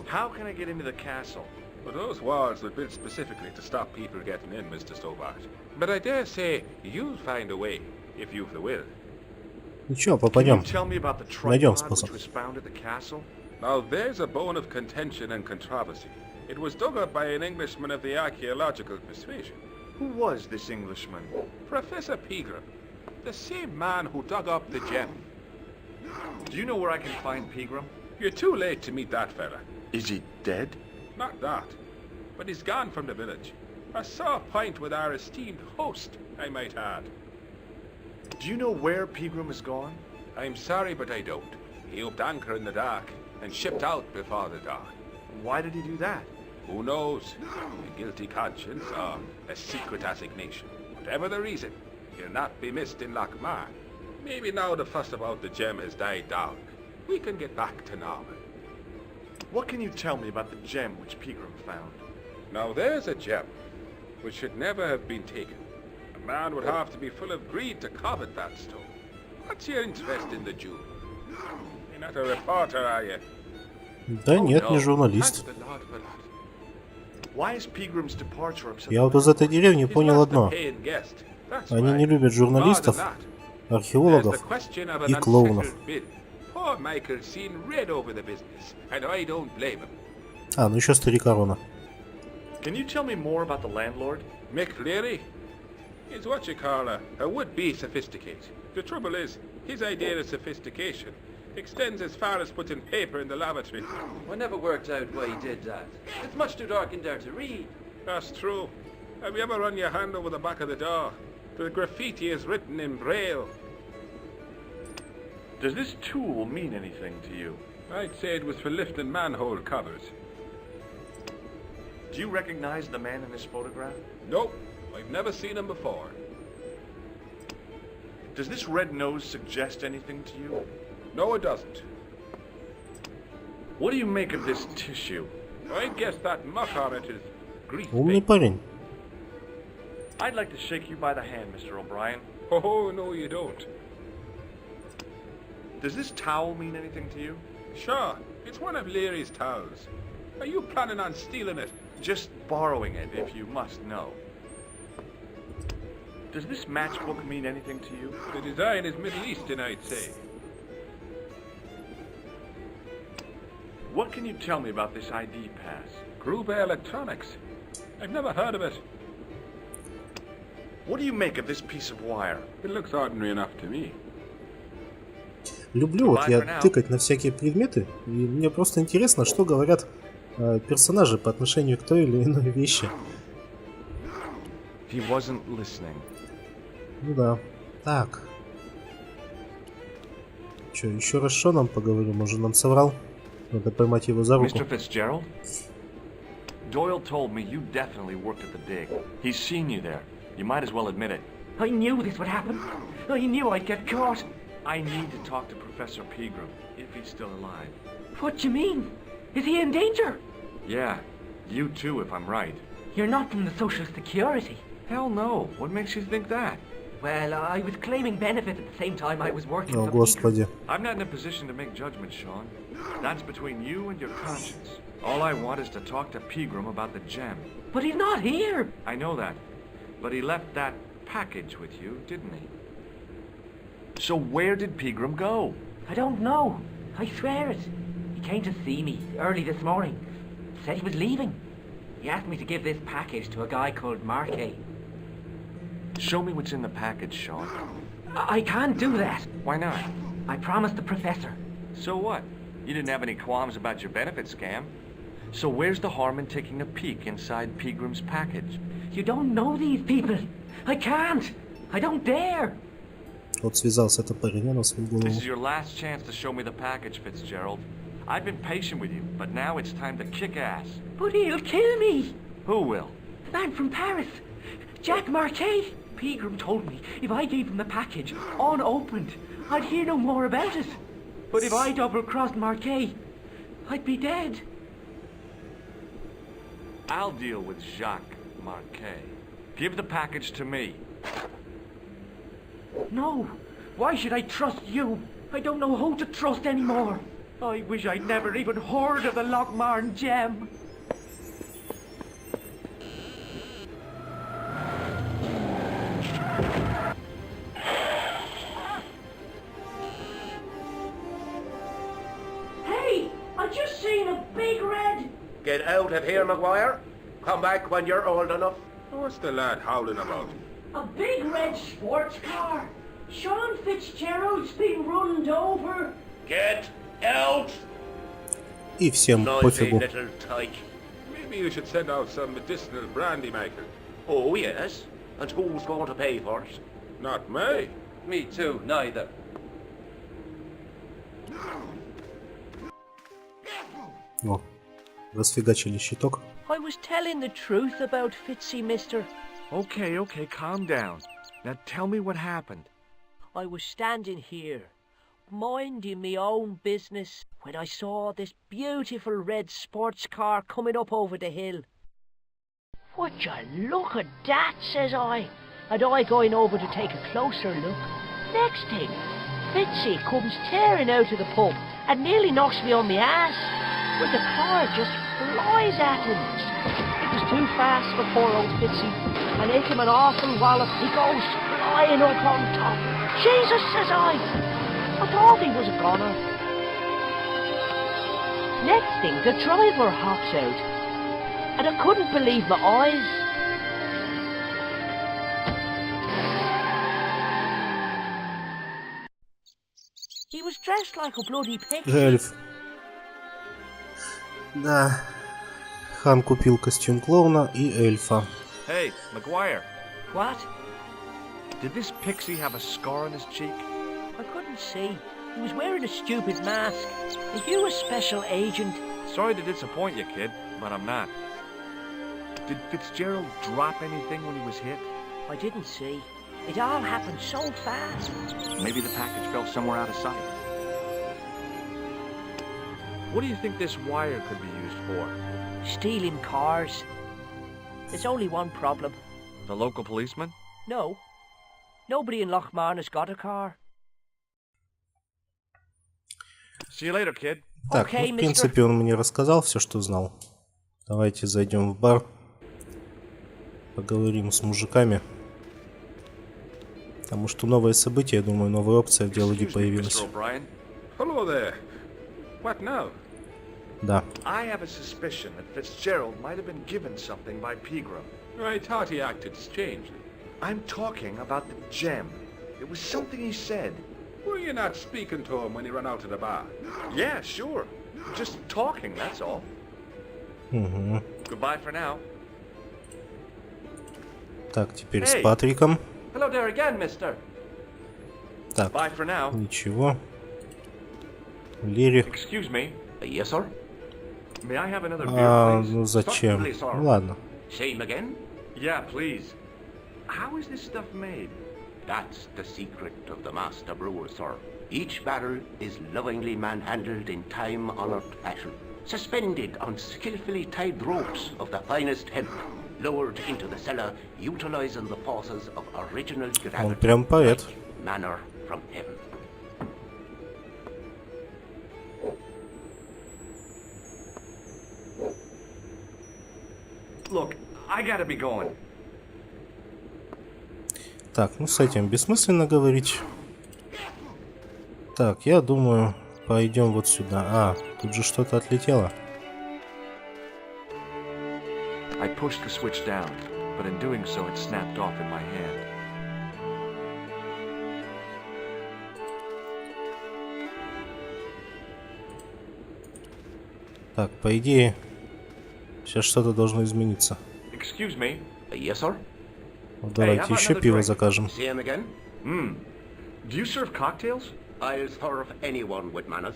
How can I get into the castle? Well, those walls were built specifically to stop people getting in, Mr. Stobart. But I dare say you'll find a way, if you've the will. Ничего, попадем. Найдем spot способ. which was found at the castle? Now there's a bone of contention and controversy. It was dug up by an Englishman of the archaeological persuasion. Who was this Englishman? Professor Pegram, the same man who dug up the gem. Do you know where I can find Pegram? You're too late to meet that fella. Is he dead? Not that, but he's gone from the village. A sore point with our esteemed host, I might add. Do you know where Pegram is gone? I'm sorry, but I don't. He upped anchor in the dark and shipped out before the dawn. Why did he do that? Who knows? A guilty conscience or a secret assignation. Whatever the reason, he'll not be missed in Lochmar. Maybe now the fuss about the gem has died down, we can get back to normal. What can you tell me about the gem which Pegram found? Now there's a gem which should never have been taken. A man would have to be full of greed to covet that stone. What's your interest in the jewel? You're not a reporter, are you? Да нет, не журналист. Why is Pegram's departure upset? Я вот из этой деревни понял одно. Они не любят журналистов, археологов и клоунов. Poor Michael's seen red over the business, and I don't blame him. А, ну еще старика Рона. Can you tell me more about the landlord? Mick Leary? He's what you call a would-be sophisticate. The trouble is, his idea of sophistication extends as far as putting paper in the lavatory. I never worked out why he did that. It's much too dark in there to read. That's true. Have you ever run your hand over the back of the door? The graffiti is written in Braille. Does this tool mean anything to you? I'd say it was for lifting manhole covers. Do you recognize the man in this photograph? Nope. I've never seen him before. Does this red nose suggest anything to you? No, it doesn't. What do you make of this tissue? I guess that muck on it is grease Умный paint. парень. I'd like to shake you by the hand, Mr. O'Brien. Oh, no, you don't. Does this towel mean anything to you? Sure, it's one of Leary's towels. Are you planning on stealing it? Just borrowing it, if you must know. Does this matchbook mean anything to you? The design is Middle Eastern, I'd say. What can you tell me about this ID pass? Gruber Electronics. I've never heard of it. What do you make of this piece of wire? It looks ordinary enough to me. Люблю вот я тыкать на всякие предметы, и мне просто интересно, что говорят персонажи по отношению к той или иной вещи. He wasn't listening. Ну да. Так. Че, еще раз что нам поговорим? Может, нам соврал? Надо поймать его за руку. Mr. Fitzgerald? Doyle told me you definitely worked at the dig. He's seen you there. You might as well admit it. I knew this would happen. I knew I'd get caught. I need to talk to Professor Pegram, if he's still alive. What do you mean? Is he in danger? Yeah, you too, if I'm right. You're not from the Social Security. Hell no. What makes you think that? Well, I was claiming benefits at the same time I was working О, for Господи. I'm not in a position to make judgments, Sean. That's between you and your conscience. All I want is to talk to Pegram about the gem. But he's not here. I know that. But he left that package with you, didn't he? So where did Pegram go? I don't know. I swear it. He came to see me early this morning. Said he was leaving. He asked me to give this package to a guy called Marquet. Show me what's in the package, Sean. I can't do that. Why not? I promised the professor. So what? You didn't have any qualms about your benefit scam. So where's the harm in taking a peek inside Pilgrim's package? You don't know these people. I can't. I don't dare. Вот связался это парень на свою голову. This is your last chance to show me the package, Fitzgerald. I've been patient with you, but now it's time to kick ass. But he'll kill me. Who will? The man from Paris. Jack Marquet. Pegram told me if I gave him the package unopened, I'd hear no more about it. But if I double-crossed Marquet, I'd be dead. I'll deal with Jacques Marquet. Give the package to me. No. Why should I trust you? I don't know who to trust anymore. I wish I'd never even heard of the Lochmarn gem. Hey! I just seen a big red... Get out of here, Maguire. Come back when you're old enough. What's the lad howling about? A big red sports car. Sean Fitzgerald's been runned over. Get out! И всем пофигу. Little tyke. Maybe you should send out some medicinal brandy maker. Oh, yes. And who's going to pay for it? Not me. Me too, neither. О, расфигачили щиток. I was telling the truth about Fitzy, mister. Okay, calm down. Now tell me what happened. I was standing here, minding me own business, when I saw this beautiful red sports car coming up over the hill. Would you look at that, says I, and I going over to take a closer look. Next thing, Fitzy comes tearing out of the pub and nearly knocks me on my ass, but the car just flies at him. It was too fast for poor old Fitzy, and hit him an awful wallop. He goes flying up on top. Jesus, says I thought he was a goner. Next thing, the driver hops out, and I couldn't believe my eyes. He was dressed like a bloody pig. Эльф. Да. Хан купил костюм клоуна и эльфа. Hey, Maguire. What? Did this pixie have a scar on his cheek? I couldn't see. He was wearing a stupid mask. Are you a special agent? Sorry to disappoint you, kid, but I'm not. Did Fitzgerald drop anything when he was hit? I didn't see. It all happened so fast. Maybe the package fell somewhere out of sight. What do you think this wire could be used for? Stealing cars. There's only one problem. The local policeman? No. Nobody in Lochmarn has got a car. See you later, kid. Так, ну, в принципе, он мне рассказал все, что знал. Давайте зайдем в бар. Поговорим с мужиками. Потому что новое событие, я думаю, новая опция в диалоге появилась. Hello there. What now? Да. I have a suspicion that Fitzgerald might have been given something by Pegram. I thought he acted strangely. I'm talking about the gem. It was something he said. Were you not speaking to him when he ran out of the bar? Yeah, sure. Just talking, that's all. Угу. Goodbye for now. Так, теперь с Патриком. Hello there again, mister. Так, Bye for now. ничего. Лири. Excuse me. Yes, sir. May I have another beer, please? Ну зачем? Ну, ладно. Same again? Yeah, please. How is this stuff made? That's the secret of the master brewer, sir. Each barrel is lovingly manhandled in time-honored fashion, suspended on skillfully tied ropes of the finest hemp, lowered into the cellar, utilizing the forces of original gravity. Он прям поэт. Manna from heaven. Look, I gotta be going. Так, ну с этим бессмысленно говорить. Так, я думаю, пойдем вот сюда. А, тут же что-то отлетело. I pushed the switch down, but in doing so it snapped off in my hand. Так, по идее, Сейчас что-то должно измениться. Excuse me. Yes, sir? Вот давайте еще пиво закажем. Same again? Do you serve cocktails? I'll serve anyone with manners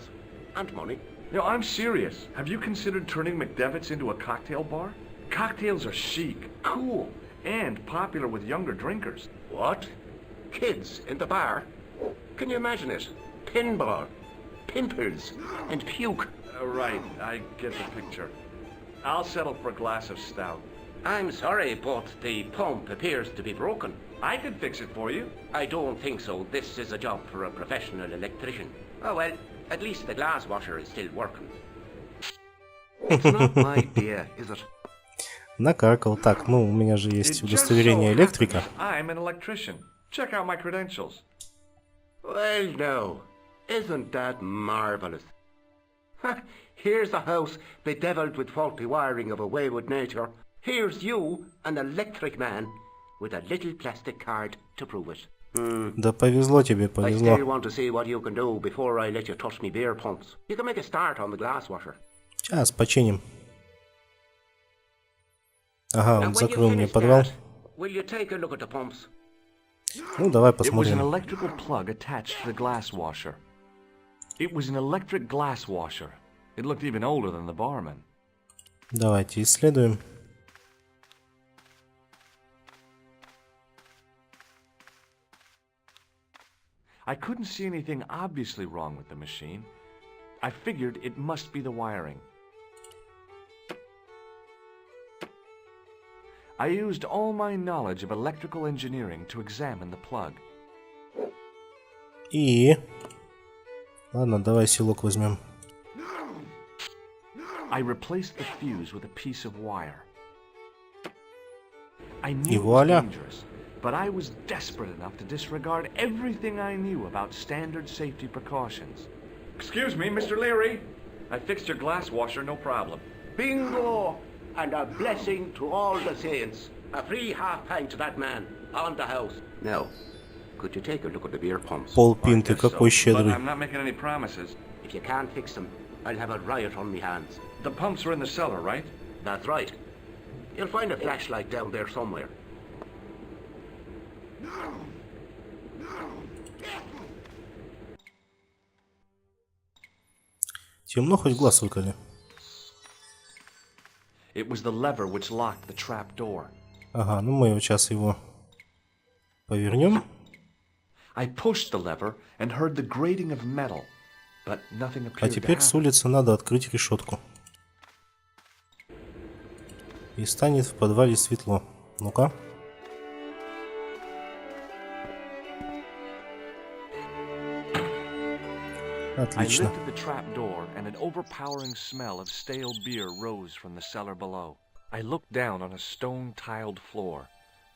and money. No, I'm serious. Have you considered turning McDevitt's into a cocktail bar? Cocktails are chic, cool, and popular with younger drinkers. What? Kids in the bar? Can you imagine it? Pinball, pimples, and puke. Right, I get the picture. I'll settle for a glass of stout. I'm sorry, but the pump appears to be broken. I can fix it for you. I don't think so. This is a job for a professional electrician. Oh well, at least the glass washer is still working. It's not my idea, is it? Накаркал. Так, ну у меня же есть удостоверение электрика. I'm an electrician. Check out my credentials. Well, no. Isn't that marvelous? Here's a house bedeviled with faulty wiring of a wayward nature. Here's you, an electric man, with a little plastic card to prove it. Да повезло тебе, I повезло. still want to see what you can do before I let you touch me beer pumps. You can make a start on the glass washer. Сейчас починим. Ага, Now, он when you закрыл мне finish подвал. that, will you take a look at the pumps? Ну, давай It was an посмотрим. electrical plug attached to the glass washer. It was an electric glass washer. It looked even older than the barman. Давайте исследуем. I couldn't see anything obviously wrong with the machine. I figured it must be the wiring. I used all my knowledge of electrical engineering to examine the plug. И... Ладно, давай силок возьмем. I replaced the fuse with a piece of wire. I И knew it was вуаля. dangerous, but I was desperate enough to disregard everything I knew about standard safety precautions. Excuse me, Mr. Leary. I fixed your glass washer, no problem. Bingo! And a blessing to all the saints. A free half pint to that man, on the house. Now, could you take a look at the beer pumps? Полпинты, какой But щедрый. I'm not making any promises. If you can't fix them, I'll have a riot on me hands. The pumps are in the cellar, right? That's right. You'll find a flashlight down there somewhere. Темно, хоть глаз выколи. It was the lever which locked the trap door. Ага, ну мы сейчас его повернем. I pushed the lever and heard the grating of metal, but nothing А appeared to теперь с happen. улицы надо открыть решетку. И станет в подвале светло. Ну-ка. I Отлично. lifted the trap door, and an overpowering smell of stale beer rose from the cellar below. I looked down on a stone-tiled floor,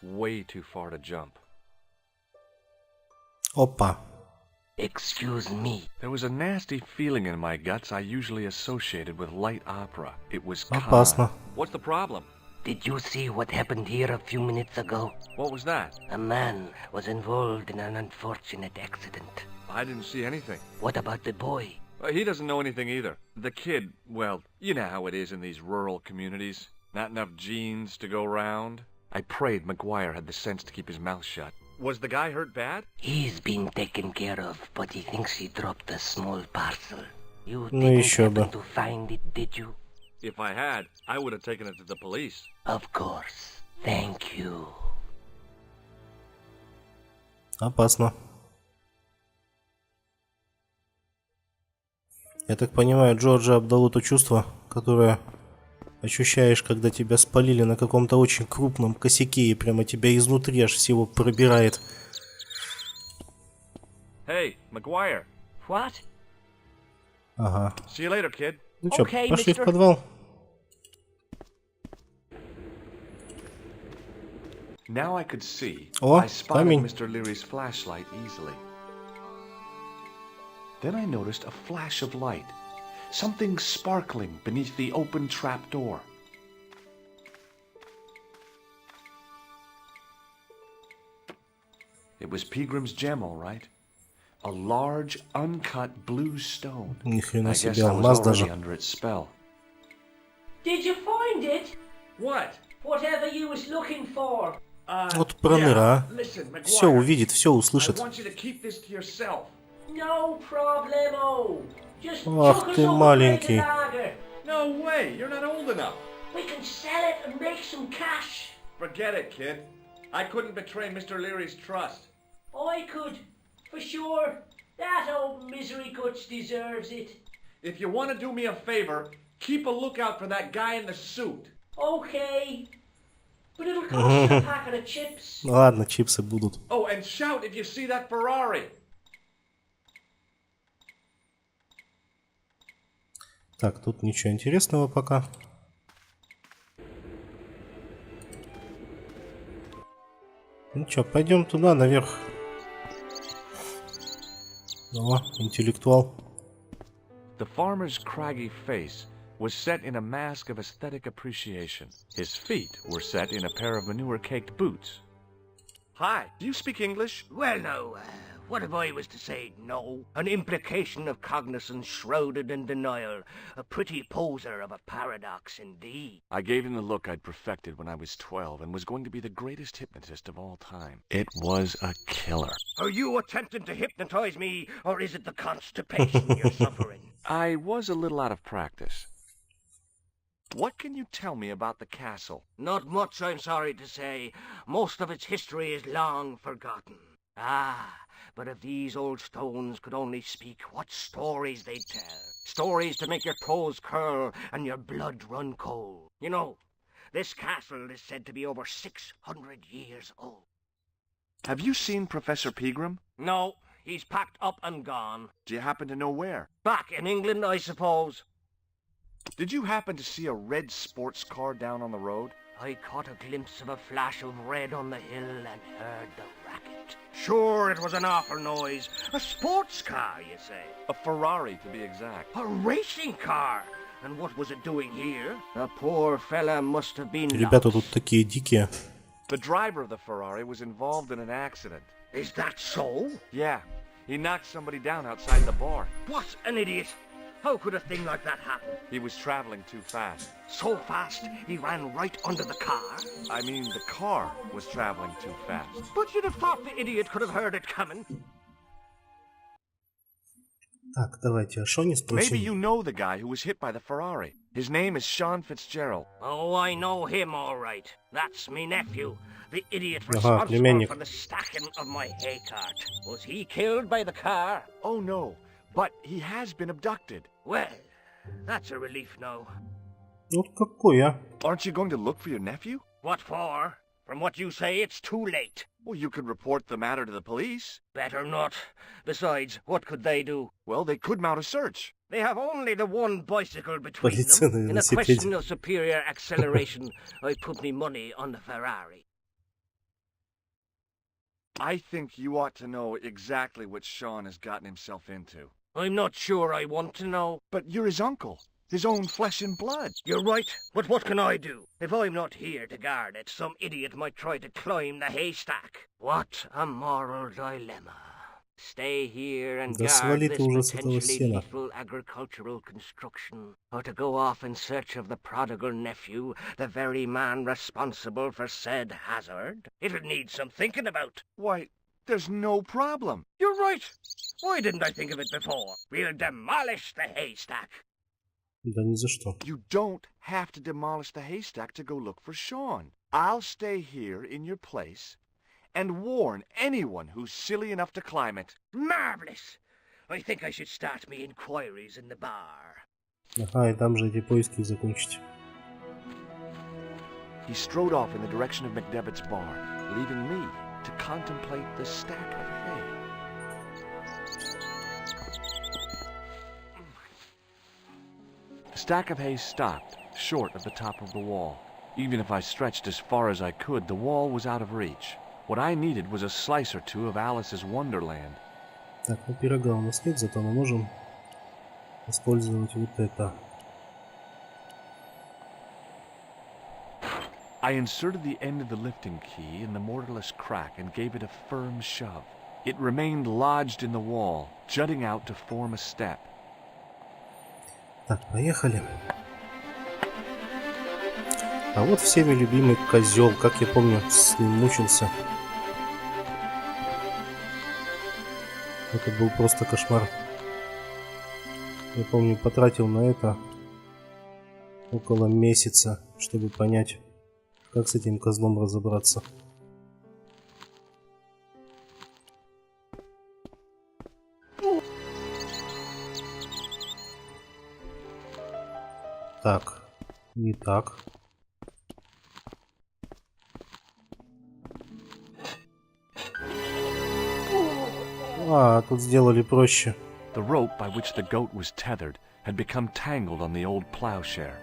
way too far to jump. Опа. Excuse me. There was a nasty feeling in my guts I usually associated with light opera. It was Опасно. calm. What's the problem? Did you see what happened here a few minutes ago? What was that? A man was involved in an unfortunate accident. I didn't see anything. What about the boy? He doesn't know anything either. The kid, well, you know how it is in these rural communities. Not enough genes to go round. I prayed McGuire had the sense to keep his mouth shut. Was the guy hurt bad? He's been taken care of, but he thinks he dropped a small parcel. You Ну didn't еще бы. happen to find it, did you? If I had, I would have taken it to the police. Of course. Thank you. Опасно. Я так понимаю, Джорджа обдало то чувство, которое ощущаешь, когда тебя спалили на каком-то очень крупном косяке и прямо тебя изнутри аж всего пробирает. Hey, McGuire. What? Ага. See you later, kid. Ну чё, Okay, пошли в mister. подвал. Now I could see. О, I spotted камень. Mr. Leary's flashlight easily. Then I noticed a flash of light. Something sparkling beneath the open trapdoor. It was Peagram's gem, all right. A large, uncut blue stone. Ни хрена I guess себе, I was алмаз already даже. under its spell. Did you find it? What? Whatever you was looking for. Вот пронера. Все увидит, все услышит. No problemo. Just Ах ты маленький. No way, you're not old enough. We can sell it and make some cash. Forget it, kid. I couldn't betray Mr. Leary's trust. I could, for sure. That old misery guts deserves it. If you want to do me a favor, keep a lookout for that guy in the suit. Okay. But it'll cost you a packet of chips. Ладно, чипсы будут. Oh, and shout if you see that Ferrari. Так, тут ничего интересного пока. Ну чё, пойдем туда, наверх. О, интеллектуал. The farmer's craggy face was set in a mask of aesthetic appreciation. His feet were set in a pair of manure-caked boots. Hi, do you speak English? Well, no. What if I was to say no? An implication of cognizance shrouded in denial. A pretty poser of a paradox indeed. I gave him the look I'd perfected when I was 12 and was going to be the greatest hypnotist of all time. It was a killer. Are you attempting to hypnotize me, or is it the constipation you're suffering? I was a little out of practice. What can you tell me about the castle? Not much, I'm sorry to say. Most of its history is long forgotten. Ah, but if these old stones could only speak, what stories they'd tell. Stories to make your toes curl and your blood run cold. You know, this castle is said to be over 600 years old. Have you seen Professor Pegram? No, he's packed up and gone. Do you happen to know where? Back in England, I suppose. Did you happen to see a red sports car down on the road? I caught a glimpse of a flash of red on the hill and heard the racket. Sure, it was an awful noise. A sports car, you say? A Ferrari, to be exact. A racing car? And what was it doing here? The poor fella must have been Ребята тут такие дикие. The driver of the Ferrari was involved in an accident. Is that so? Yeah. He knocked somebody down outside the bar. What an idiot! How could a thing like that happen? He was traveling too fast. So fast, he ran right under the car? I mean, the car was traveling too fast. But you'd have thought the idiot could have heard it coming. Так, давайте, а шо не спросим? Maybe you know the guy who was hit by the Ferrari. His name is Sean Fitzgerald. Oh, I know him all right. That's me nephew. The idiot responsible for the stacking of my hay cart. Was he killed by the car? Oh, no. But he has been abducted. Well, that's a relief now. Вот какой, а? Aren't you going to look for your nephew? What for? From what you say, it's too late. Well, you could report the matter to the police. Better not. Besides, what could they do? Well, they could mount a search. They have only the one bicycle between them. In a question of superior acceleration, I put me money on the Ferrari. I think you ought to know exactly what Sean has gotten himself into. I'm not sure I want to know. But you're his uncle. His own flesh and blood. You're right, but what can I do? If I'm not here to guard it, some idiot might try to climb the haystack. What a moral dilemma. Stay here and guard this potentially lethal agricultural construction, or to go off in search of the prodigal nephew, the very man responsible for said hazard? It'll need some thinking about. Why, there's no problem. You're right. Why didn't I think of it before? We'll demolish the haystack. Да ни за что. You don't have to demolish the haystack to go look for Sean. I'll stay here in your place and warn anyone who's silly enough to climb it. Marvelous! I think I should start me inquiries in the bar. Ага, и там же эти поиски закончить. He strode off in the direction of McDevitt's bar, leaving me to contemplate the stack of hay. The stack of hay stopped, short of the top of the wall. Even if I stretched as far as I could, the wall was out of reach. What I needed was a slice or two of Alice's Wonderland. Так, ну пирога у нас нет, зато мы можем использовать вот это. I inserted the end of the lifting key in the mortarless crack and gave it a firm shove. It remained lodged in the wall, jutting out to form a step. Так, поехали. А вот всеми любимый козел, как я помню, с ним мучился. Это был просто кошмар. Я помню, потратил на это около месяца, чтобы понять, как с этим козлом разобраться. Так, не так. А, тут сделали проще. The rope by which the goat was tethered had become tangled on the old plowshare.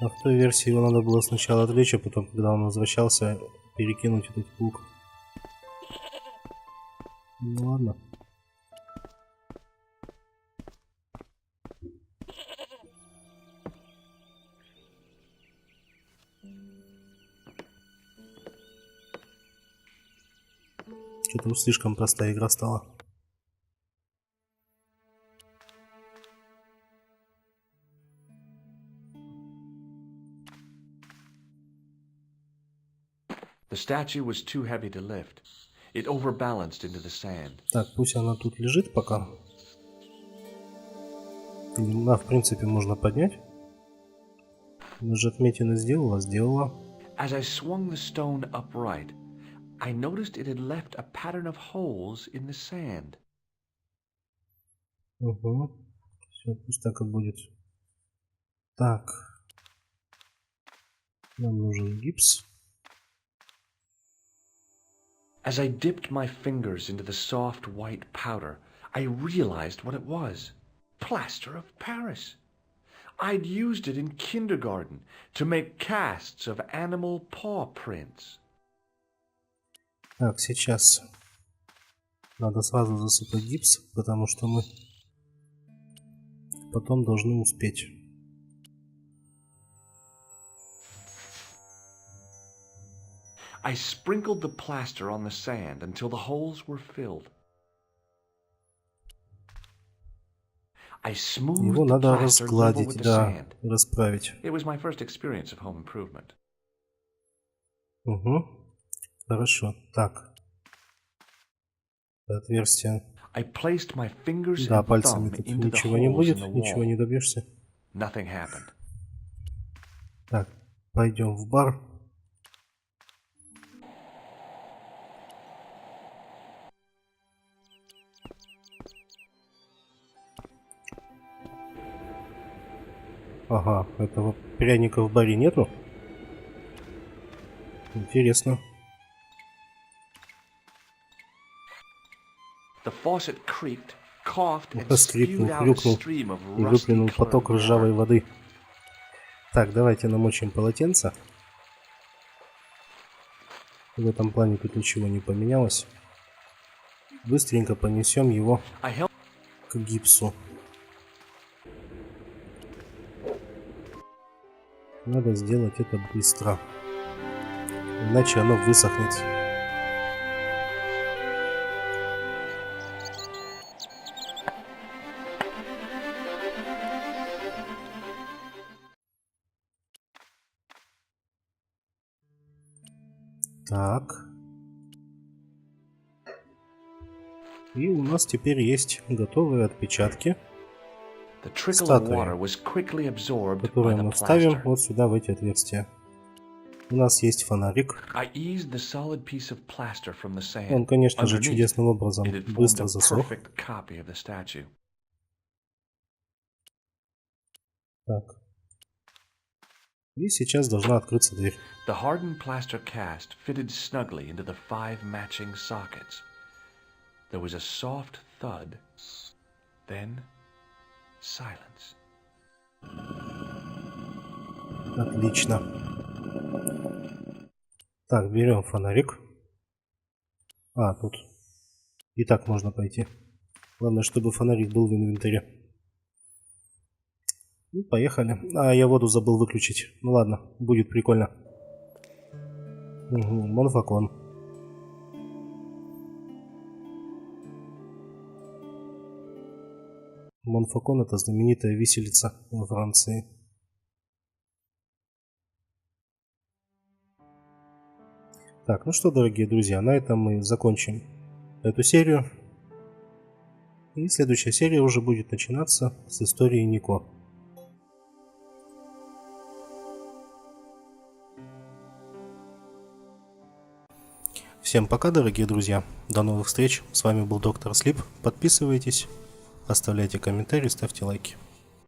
А в той версии его надо было сначала отвлечь, а потом, когда он возвращался, перекинуть этот плуг. Ну ладно. Что-то уж слишком простая игра стала. The statue was too heavy to lift. It overbalanced into the sand. Так, пусть она тут лежит пока. Да, в принципе, можно поднять. Она же отметины сделала. As I swung the stone upright, I noticed it had left a pattern of holes in the sand. Угу. Все, пусть так и будет. Так. Нам нужен гипс. As I dipped my fingers into the soft white powder, I realized what it was. Plaster of Paris. I'd used it in kindergarten to make casts of animal paw prints. Так, сейчас надо сразу засыпать гипс, потому что мы потом должны успеть. I sprinkled the plaster on the sand until the holes were filled. I smoothed Его the надо plaster level разгладить, with the да, sand. расправить. It was my first experience of home improvement. Угу. Хорошо. Так. Отверстие. I placed my fingers Да, and пальцами thumb тут into the ничего не holes будет, in the ничего не wall. добьешься. Nothing happened. Так, пойдем в бар. Ага, этого пряника в баре нету? Интересно. The faucet creaked, coughed, and Скрипнул, spewed out a хрюкнул stream of и выплюнул rusty-colored поток ржавой water. воды. Так, давайте намочим полотенце. В этом плане тут ничего не поменялось. Быстренько понесем его к гипсу. Надо сделать это быстро, иначе оно высохнет. Так. И у нас теперь есть готовые отпечатки статуи, которые мы вставим вот сюда, в эти отверстия. У нас есть фонарик. Он, конечно же, чудесным образом быстро засох. Так. И сейчас должна открыться дверь. The hardened plaster cast fitted snugly into the 5 matching sockets. There was a soft thud, then silence. Отлично. Так, берем фонарик. А, тут и так можно пойти. Главное, чтобы фонарик был в инвентаре. Ну, поехали. А, я воду забыл выключить. Ну ладно, будет прикольно. Угу, Монфакон. Монфакон — это знаменитая виселица во Франции. Так, ну что, дорогие друзья, на этом мы закончим эту серию. И следующая серия уже будет начинаться с истории Нико. Всем пока, дорогие друзья. До новых встреч. С вами был доктор Слип. Подписывайтесь, оставляйте комментарии, ставьте лайки.